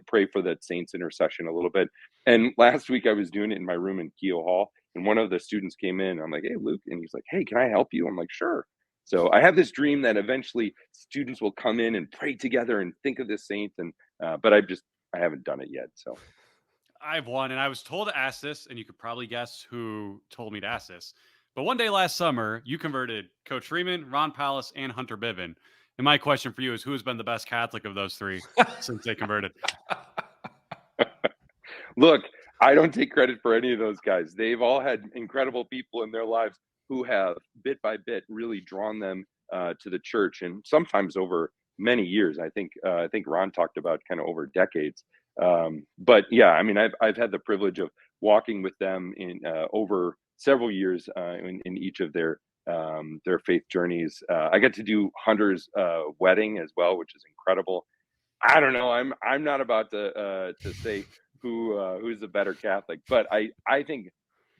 Pray for that saint's intercession a little bit. And last week I was doing it in my room in Keogh Hall, and one of the students came in. I'm like, "Hey, Luke," and he's like, "Hey, can I help you?" I'm like, "Sure." So I have this dream that eventually students will come in and pray together and think of this saint, and but I haven't done it yet. So I have one, and I was told to ask this, and you could probably guess who told me to ask this. But one day last summer, you converted Coach Freeman, Ron Pallas, and Hunter Bivin. And my question for you is, who has been the best Catholic of those three since they converted? Look, I don't take credit for any of those guys. They've all had incredible people in their lives who have bit by bit really drawn them to the church, and sometimes over many years. I think Ron talked about kind of over decades. But yeah, I mean, I've had the privilege of walking with them in over several years in each of their faith journeys. I got to do Hunter's wedding as well, which is incredible. I don't know. I'm not about to say who's a better Catholic, but I think,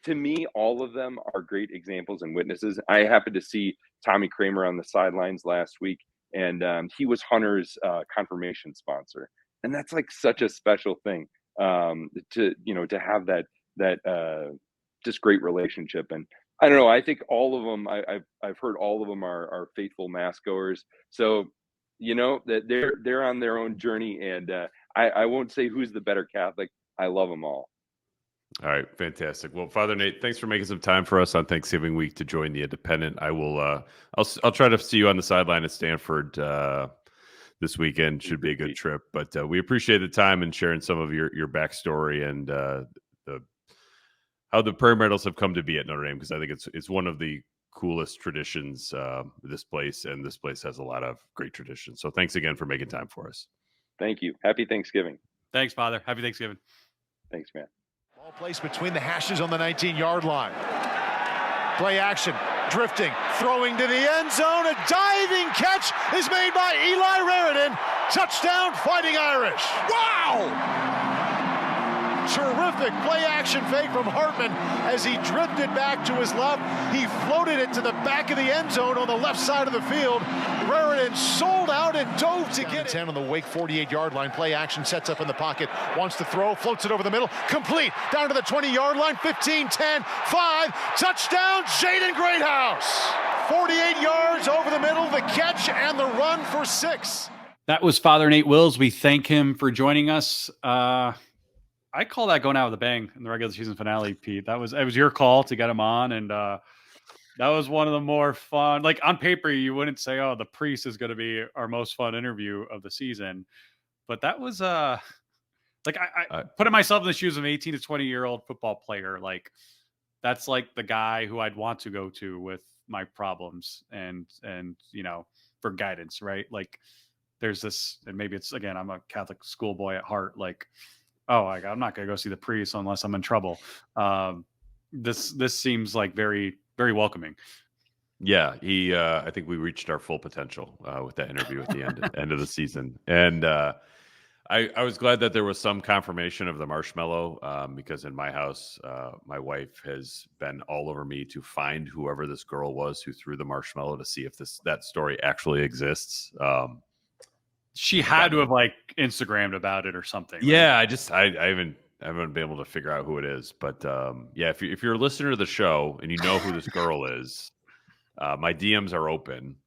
to me, all of them are great examples and witnesses. I happened to see Tommy Kramer on the sidelines last week, and he was Hunter's confirmation sponsor, and that's like such a special thing to have that just great relationship. And I don't know. I think all of them. I've heard all of them are faithful mass goers. So that they're on their own journey, and I won't say who's the better Catholic. I love them all. All right, fantastic. Well, Father Nate, thanks for making some time for us on Thanksgiving week to join the Independent. I will. I'll try to see you on the sideline at Stanford this weekend. Should be a good trip. But we appreciate the time and sharing some of your backstory and the the Prairie Medals have come to be at Notre Dame, because I think it's one of the coolest traditions, this place, and this place has a lot of great traditions. So thanks again for making time for us. Thank you. Happy Thanksgiving. Thanks, Father. Happy Thanksgiving. Thanks, man. Ball placed between the hashes on the 19-yard line. Play action, drifting, throwing to the end zone. A diving catch is made by Eli Raridan. Touchdown, Fighting Irish. Wow! Terrific play action fake from Hartman as he drifted back to his left. He floated it to the back of the end zone on the left side of the field. Raridan sold out and dove to get it. 10 on the Wake 48-yard line. Play action, sets up in the pocket, wants to throw, floats it over the middle, complete, down to the 20-yard line, 15, 10, 5, touchdown, Jaden Greathouse. 48 yards over the middle, the catch and the run for 6. That was Father Nate Wills. We thank him for joining us. I call that going out with a bang in the regular season finale, Pete. It was your call to get him on, and that was one of the more fun. Like, on paper, you wouldn't say, "Oh, the priest is going to be our most fun interview of the season," but that was like I putting myself in the shoes of an 18 to 20-year-old football player. Like, that's like the guy who I'd want to go to with my problems and for guidance, right? Like, there's this, and maybe it's, again, I'm a Catholic schoolboy at heart. Like, I'm not going to go see the priest unless I'm in trouble. This seems like very, very welcoming. Yeah, I think we reached our full potential with that interview at the end of the season. And I was glad that there was some confirmation of the marshmallow, because in my house, my wife has been all over me to find whoever this girl was who threw the marshmallow to see if that story actually exists. She had to have like Instagrammed about it or something. Yeah, right? I haven't been able to figure out who it is, but yeah, if you're a listener to the show and you know who this girl is, my DMs are open.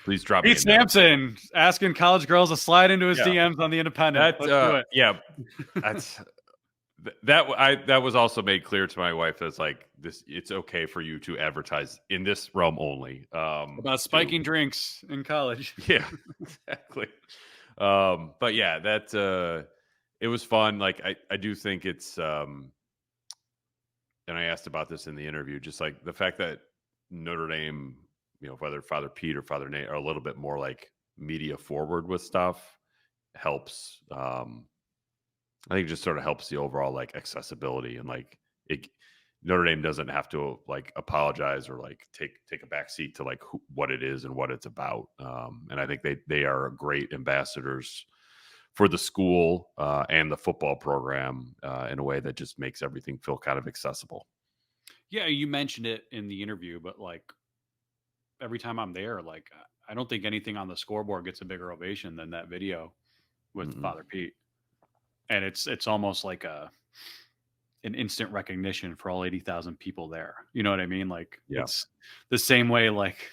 Please drop Pete me a Sampson note. Asking college girls to slide into his DMs on the Independent. Let's do it. Yeah, that was also made clear to my wife. That's like, this, it's okay for you to advertise in this realm only. About spiking drinks in college. Yeah, exactly. But yeah, it was fun. Like, I do think it's, and I asked about this in the interview, just like the fact that Notre Dame, whether Father Pete or Father Nate are a little bit more like media forward with stuff helps. I think it just sort of helps the overall like accessibility, and like Notre Dame doesn't have to like apologize or like take a back seat to like what it is and what it's about. And I think they are great ambassadors for the school and the football program in a way that just makes everything feel kind of accessible. Yeah, you mentioned it in the interview, but like every time I'm there, like I don't think anything on the scoreboard gets a bigger ovation than that video with Father Pete. And it's almost like an instant recognition for all 80,000 people there. You know what I mean? Like, It's the same way like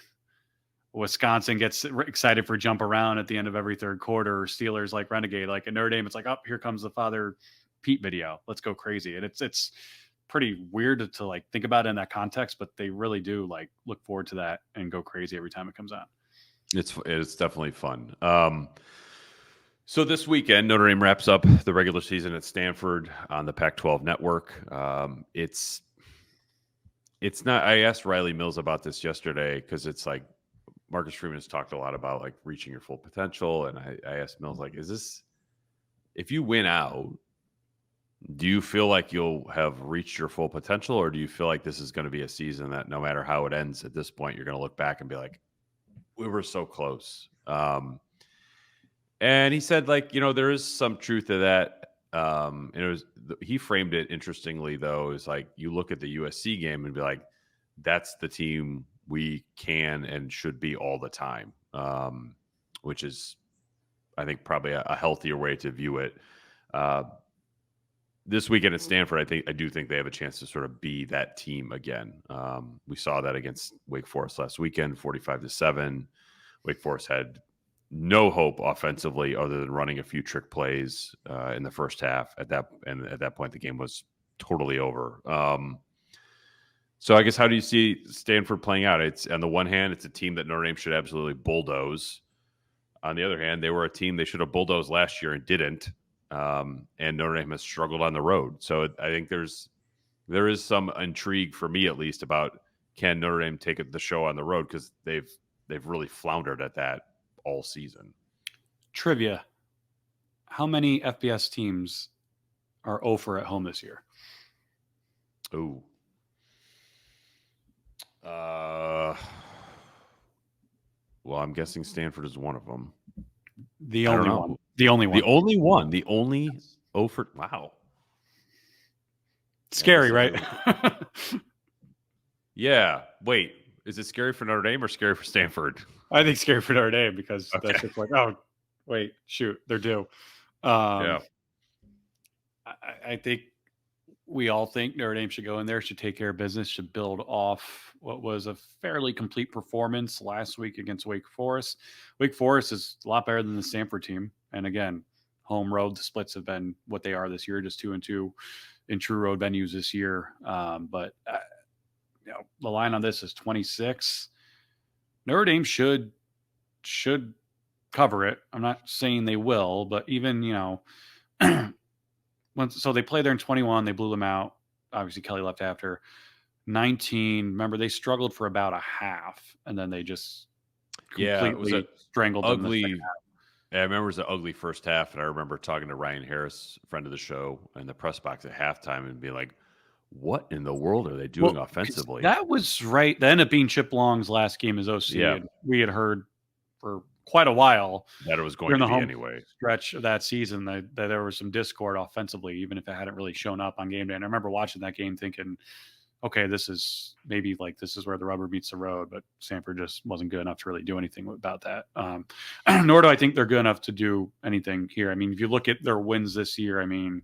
Wisconsin gets excited for jump around at the end of every third quarter, or Steelers like renegade. Like at Notre Dame, it's like, oh, here comes the Father Pete video. Let's go crazy. And it's pretty weird to like think about it in that context, but they really do like look forward to that and go crazy every time it comes out. It's definitely fun. So this weekend, Notre Dame wraps up the regular season at Stanford on the Pac-12 network. It's not. I asked Riley Mills about this yesterday because it's like Marcus Freeman has talked a lot about like reaching your full potential, and I asked Mills, like, is this, if you win out, do you feel like you'll have reached your full potential, or do you feel like this is going to be a season that no matter how it ends at this point, you're going to look back and be like, we were so close? And he said, like, there is some truth to that. And he framed it interestingly, though, is like, you look at the USC game and be like, that's the team we can and should be all the time, which is, I think, probably a healthier way to view it. This weekend at Stanford, I do think they have a chance to sort of be that team again. We saw that against Wake Forest last weekend, 45-7. Wake Forest had no hope offensively other than running a few trick plays in the first half. At that point, the game was totally over. So I guess, how do you see Stanford playing out? It's, on the one hand, it's a team that Notre Dame should absolutely bulldoze. On the other hand, they were a team they should have bulldozed last year and didn't. And Notre Dame has struggled on the road. So I think there's There is some intrigue for me, at least, about can Notre Dame take the show on the road, because they've really floundered at that all season. Trivia: how many FBS teams are 0 at home this year? Ooh. Well, I'm guessing Stanford is one of them. The only one. The only one. The only one. The only wow. Scary, right? Yeah. Wait, is it scary for Notre Dame or scary for Stanford? I think scary for Notre Dame, because that's just like, oh, wait, shoot, they're due. Yeah. I think we all think Notre Dame should go in there, should take care of business, should build off what was a fairly complete performance last week against Wake Forest. Wake Forest is a lot better than the Stanford team. And again, home road, the splits have been what they are this year, just 2-2 in true road venues this year. But the line on this is 26. Notre Dame should cover it. I'm not saying they will, but even, so they played there in 21, they blew them out. Obviously, Kelly left after 19. Remember, they struggled for about a half, and then they just completely strangled them. Ugly. Yeah, I remember it was an ugly first half, and I remember talking to Ryan Harris, friend of the show, in the press box at halftime, and being like, "What in the world are they doing offensively?" That was right. That ended up being Chip Long's last game as OC. Yeah. And we had heard for quite a while that it was going to be anyway. Stretch of that season that there was some discord offensively, even if it hadn't really shown up on game day. And I remember watching that game thinking, okay, this is where the rubber meets the road, but Stanford just wasn't good enough to really do anything about that. Nor do I think they're good enough to do anything here. I mean, if you look at their wins this year, I mean,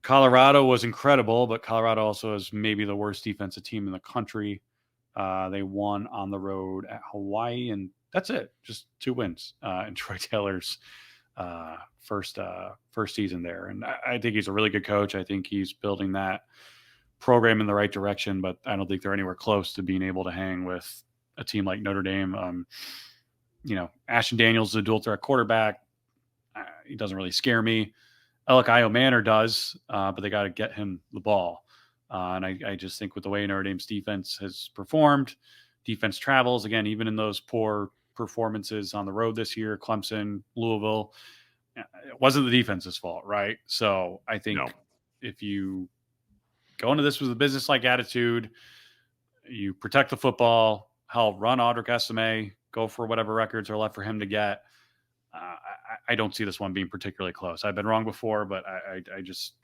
Colorado was incredible, but Colorado also is maybe the worst defensive team in the country. They won on the road at Hawaii, and that's it. Just 2 wins in Troy Taylor's first season there. And I think he's a really good coach. I think he's building that program in the right direction, but I don't think they're anywhere close to being able to hang with a team like Notre Dame. Ashton Daniels is a dual threat quarterback. He doesn't really scare me. Elikayo Manor does, but they got to get him the ball. And I just think with the way Notre Dame's defense has performed, defense travels, again, even in those poor performances on the road this year, Clemson, Louisville, it wasn't the defense's fault, right? So I think if you go into this with a business-like attitude, you protect the football, run Audric Estime, go for whatever records are left for him to get. I don't see this one being particularly close. I've been wrong before, but I just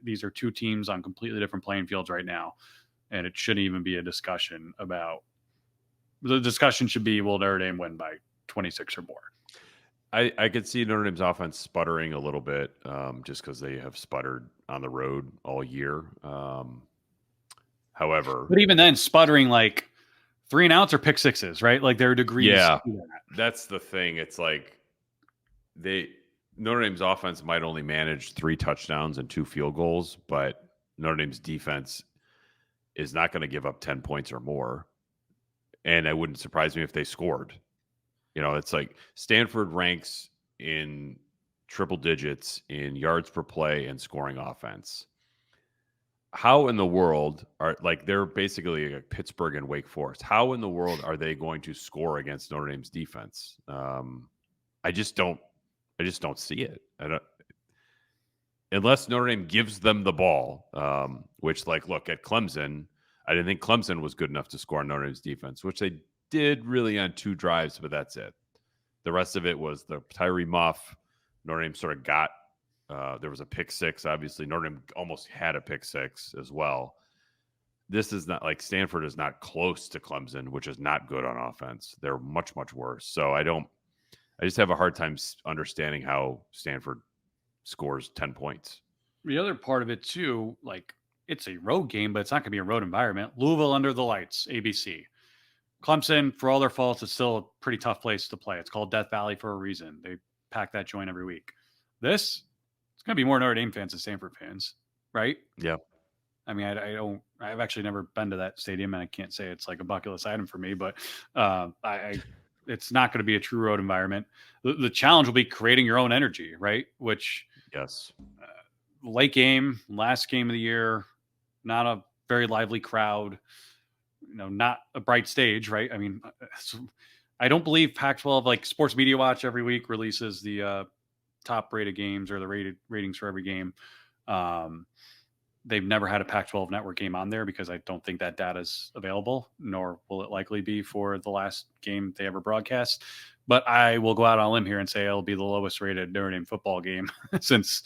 these are 2 teams on completely different playing fields right now, and it shouldn't even be a discussion about. The discussion should be, will Notre Dame win by 26 or more? I could see Notre Dame's offense sputtering a little bit, just because they have sputtered on the road all year. However, but even then, sputtering like 3 and outs or pick sixes, right? Like there are degrees. Yeah, that's the thing. It's like Notre Dame's offense might only manage 3 touchdowns and 2 field goals, but Notre Dame's defense is not going to give up 10 points or more. And it wouldn't surprise me if they scored. It's like Stanford ranks in triple digits in yards per play and scoring offense. How in the world they're basically like Pittsburgh and Wake Forest. How in the world are they going to score against Notre Dame's defense? I just don't see it. Unless Notre Dame gives them the ball, which look at Clemson. I didn't think Clemson was good enough to score on Notre Dame's defense, which they did really on 2 drives, but that's it. The rest of it was the Tyree muff. Notre Dame sort of got there was a pick 6. Obviously, Notre Dame almost had a pick 6 as well. This is not like Stanford is not close to Clemson, which is not good on offense. They're much, much worse. So I just have a hard time understanding how Stanford scores 10 points. The other part of it too, it's a road game, but it's not going to be a road environment. Louisville under the lights, ABC. Clemson, for all their faults, it's still a pretty tough place to play. It's called Death Valley for a reason. They pack that joint every week. It's going to be more Notre Dame fans than Stanford fans, right? Yeah. I mean, I've actually never been to that stadium, and I can't say it's like a bucket list item for me, but it's not going to be a true road environment. The challenge will be creating your own energy, right? Which, yes, late game, last game of the year, not a very lively crowd, not a bright stage, right? I mean, I don't believe Pac-12, like Sports Media Watch every week releases the top rated games or the ratings for every game. They've never had a Pac-12 network game on there because I don't think that data is available, nor will it likely be for the last game they ever broadcast. But I will go out on a limb here and say it'll be the lowest rated Notre Dame football game since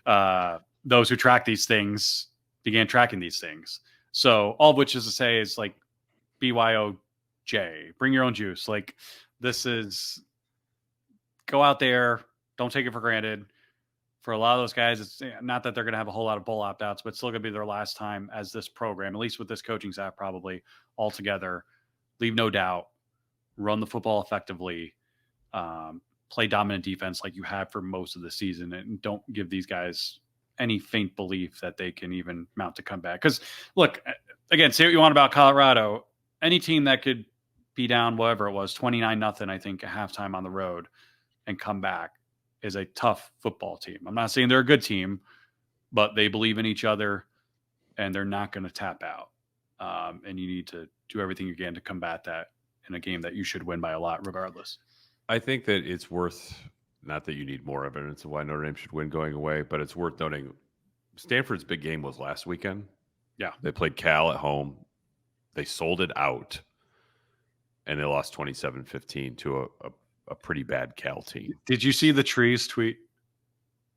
those who track these things began tracking these things. So all of which is to say is like BYOJ, bring your own juice. Like this is, go out there, don't take it for granted. For a lot of those guys, it's not that they're going to have a whole lot of bowl opt-outs, but it's still going to be their last time as this program, at least with this coaching staff, probably all together. Leave no doubt, run the football effectively, play dominant defense like you have for most of the season, and don't give these guys any faint belief that they can even mount to come back. Because look, again, say what you want about Colorado, any team that could be down, whatever it was, 29-0, I think, at halftime on the road and come back is a tough football team. I'm not saying they're a good team, but they believe in each other and they're not going to tap out. And you need to do everything you can to combat that in a game that you should win by a lot regardless. I think that it's worth, not that you need more evidence of why Notre Dame should win going away, but it's worth noting Stanford's big game was last weekend. Yeah. They played Cal at home. They sold it out and they lost 27-15 to a pretty bad Cal team. Did you see the Trees tweet?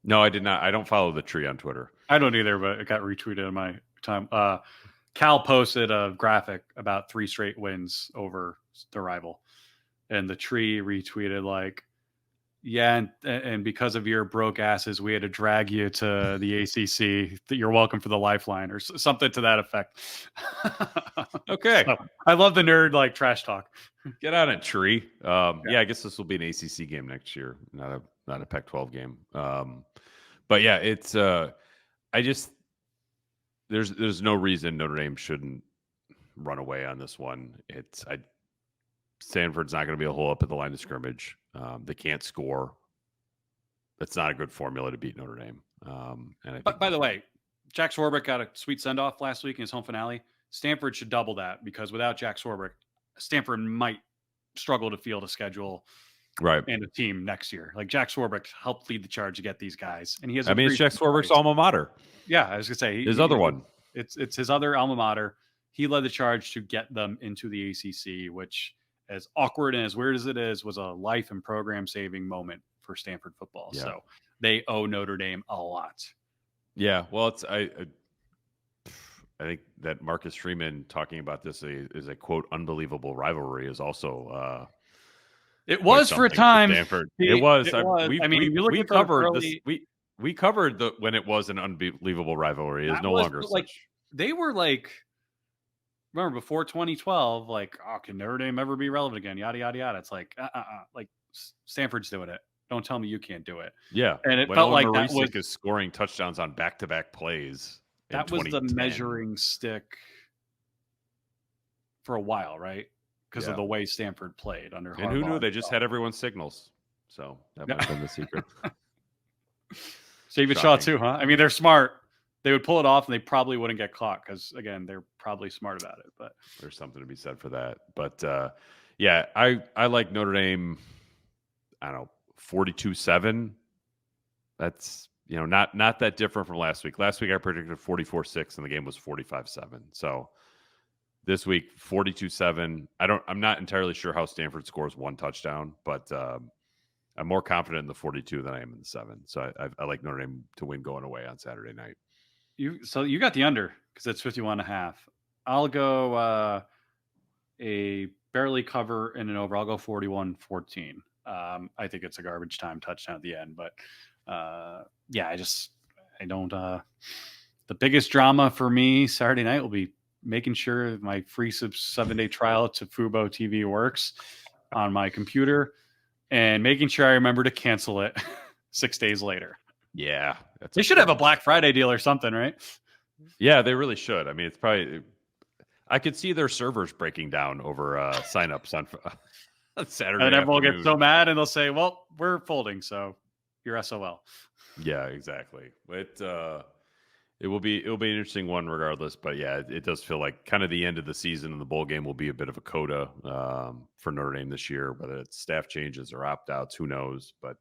No, I did not. I don't follow the Tree on Twitter. I don't either, but it got retweeted in my time. Cal posted a graphic about 3 straight wins over the rival. And the Tree retweeted like, yeah, and because of your broke asses, we had to drag you to the ACC. You're welcome for the lifeline or something to that effect. Okay. So, I love the nerd like trash talk. Get on it, Tree. Yeah, I guess this will be an ACC game next year, not a Pac-12 game. But yeah, it's there's no reason Notre Dame shouldn't run away on this one. Stanford's not going to be a hole up at the line of scrimmage. They can't score. That's not a good formula to beat Notre Dame. But by the way, Jack Swarbrick got a sweet send-off last week in his home finale. Stanford should double that because without Jack Swarbrick, Stanford might struggle to field a schedule and a team next year. Like Jack Swarbrick helped lead the charge to get these guys. And he has it's Jack Swarbrick's alma mater. Yeah, I was going to say. His other one. It's his other alma mater. He led the charge to get them into the ACC, which, as awkward and as weird as it is, was a life and program saving moment for Stanford football. Yeah. So they owe Notre Dame a lot. Yeah. Well, I think that Marcus Freeman talking about this is a quote unbelievable rivalry is also it was for a time. Stanford. It was. We covered this. We covered when it was an unbelievable rivalry. It's no longer like such. They were like. Remember before 2012, like, oh, can Notre Dame ever be relevant again? Yada yada yada. It's like, like Stanford's doing it. Don't tell me you can't do it. Yeah, and it felt like that was is scoring touchdowns on back-to-back plays. That was the measuring stick for a while, right? Because of the way Stanford played under Harbaugh. And who knew? They just had everyone's signals, so that might have been the secret. David Shaw too, huh? I mean, they're smart. They would pull it off, and they probably wouldn't get caught because, again, they're probably smart about it. But there's something to be said for that. But yeah, I like Notre Dame. I don't know, 42-7. That's not that different from last week. Last week I predicted 44-6, and the game was 45-7. So this week 42-7. I'm not entirely sure how Stanford scores one touchdown, but I'm more confident in the 42 than I am in the 7. So I like Notre Dame to win going away on Saturday night. So you got the under because it's 51.5. I'll go a barely cover and an over. I'll go 41-14. I think it's a garbage time touchdown at the end, but yeah, I don't. The biggest drama for me Saturday night will be making sure my free 7-day trial to Fubo TV works on my computer and making sure I remember to cancel it 6 days later. Yeah. They should have a Black Friday deal or something, right? Yeah, they really should. I mean, it's probably, I could see their servers breaking down over signups on Saturday. And everyone will get so mad and they'll say, well, we're folding, so you're SOL. Yeah, exactly. It will be an interesting one regardless, but yeah, it does feel like kind of the end of the season, and the bowl game will be a bit of a coda for Notre Dame this year, whether it's staff changes or opt-outs, who knows. But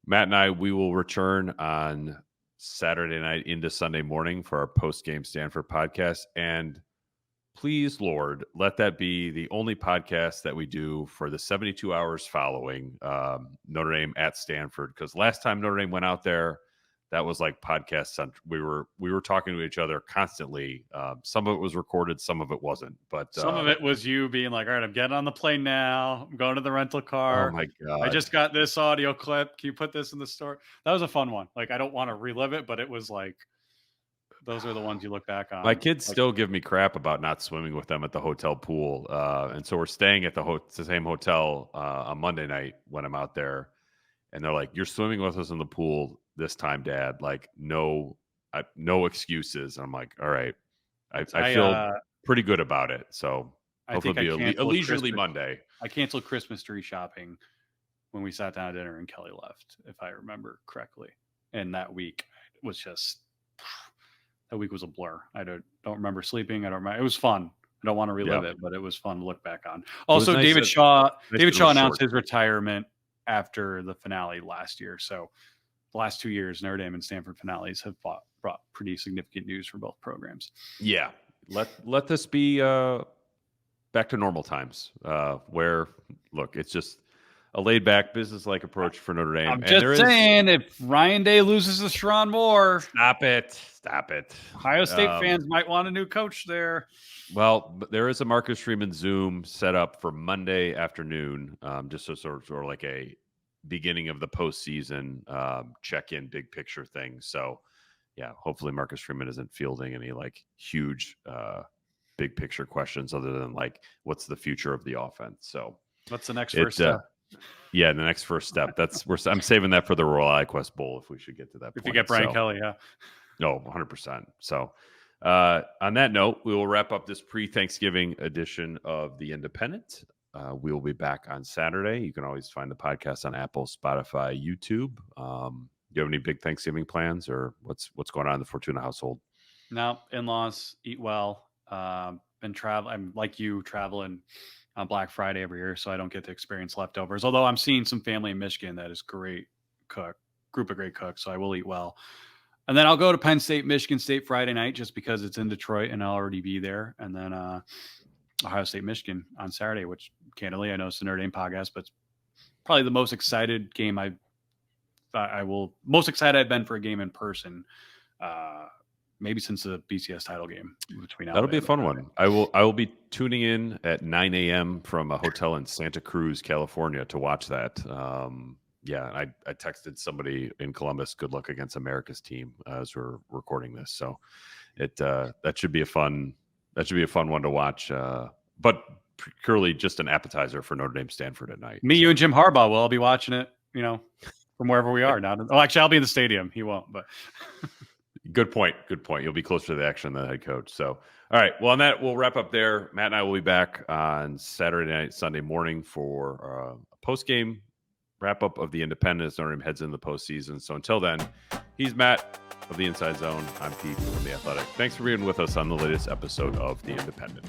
Matt and I, we will return on Saturday night into Sunday morning for our post-game Stanford podcast. And please, Lord, let that be the only podcast that we do for the 72 hours following Notre Dame at Stanford. Because last time Notre Dame went out there, that was like podcast central. We were talking to each other constantly. Some of it was recorded, some of it wasn't. But some of it was you being like, "All right, I'm getting on the plane now. I'm going to the rental car. Oh my God. I just got this audio clip. Can you put this in the store?" That was a fun one. Like, I don't want to relive it, but it was like, those are the ones you look back on. My kids still give me crap about not swimming with them at the hotel pool. And so we're staying at the same hotel on Monday night when I'm out there. And they're like, "You're swimming with us in the pool this time, Dad. Like, no excuses." And I'm like, all right. I feel pretty good about it. So hopefully it'll be a leisurely Monday. I canceled Christmas tree shopping when we sat down at dinner and Kelly left, if I remember correctly. And that week was just, that week was a blur. I don't remember sleeping. I don't remember. It was fun. I don't want to relive it, but it was fun to look back on. Also, nice David Shaw announced short. his retirement after the finale last year. So the last 2 years, Notre Dame and Stanford finales have brought pretty significant news for both programs. Yeah. Let this be back to normal times where, look, it's just a laid-back, business-like approach for Notre Dame. I'm just saying, if Ryan Day loses to Sherrone Moore, Stop it. Ohio State fans might want a new coach there. Well, there is a Marcus Freeman Zoom set up for Monday afternoon, just so sort of like a beginning of the postseason check-in, big picture thing. So, yeah, hopefully Marcus Freeman isn't fielding any like huge big picture questions other than like, what's the future of the offense? So, what's the next first step? Yeah, the next first step. I'm saving that for the Royal Quest Bowl if we should get to that point. If you get Brian Kelly, yeah. No, 100%. So, on that note, we will wrap up this pre-Thanksgiving edition of The Independent. We will be back on Saturday. You can always find the podcast on Apple, Spotify, YouTube. Do you have any big Thanksgiving plans, or what's going on in the Fortuna household? No, in-laws, eat well. Been traveling. I'm like you, traveling on Black Friday every year, so I don't get to experience leftovers. Although I'm seeing some family in Michigan that is group of great cooks, so I will eat well. And then I'll go to Penn State, Michigan State Friday night just because it's in Detroit and I'll already be there. And then Ohio State, Michigan on Saturday, which candidly, I know it's the Notre Dame podcast, but it's probably the most excited game most excited I've been for a game in person, maybe since the BCS title game between That'll be a fun one. I will be tuning in at 9 a.m. from a hotel in Santa Cruz, California to watch that. Yeah, I texted somebody in Columbus, good luck against America's team as we're recording this. So that should be a fun one to watch. But purely just an appetizer for Notre Dame Stanford at night. You and Jim Harbaugh will all be watching it, from wherever we are now. Oh, actually, I'll be in the stadium. He won't, but Good point. You'll be closer to the action than the head coach. So, all right. Well, on that, we'll wrap up there. Matt and I will be back on Saturday night, Sunday morning for a post-game wrap-up of the Independent. Notre Dame heads into the postseason. So until then, he's Matt of the Inside Zone. I'm Pete from The Athletic. Thanks for being with us on the latest episode of The Independent.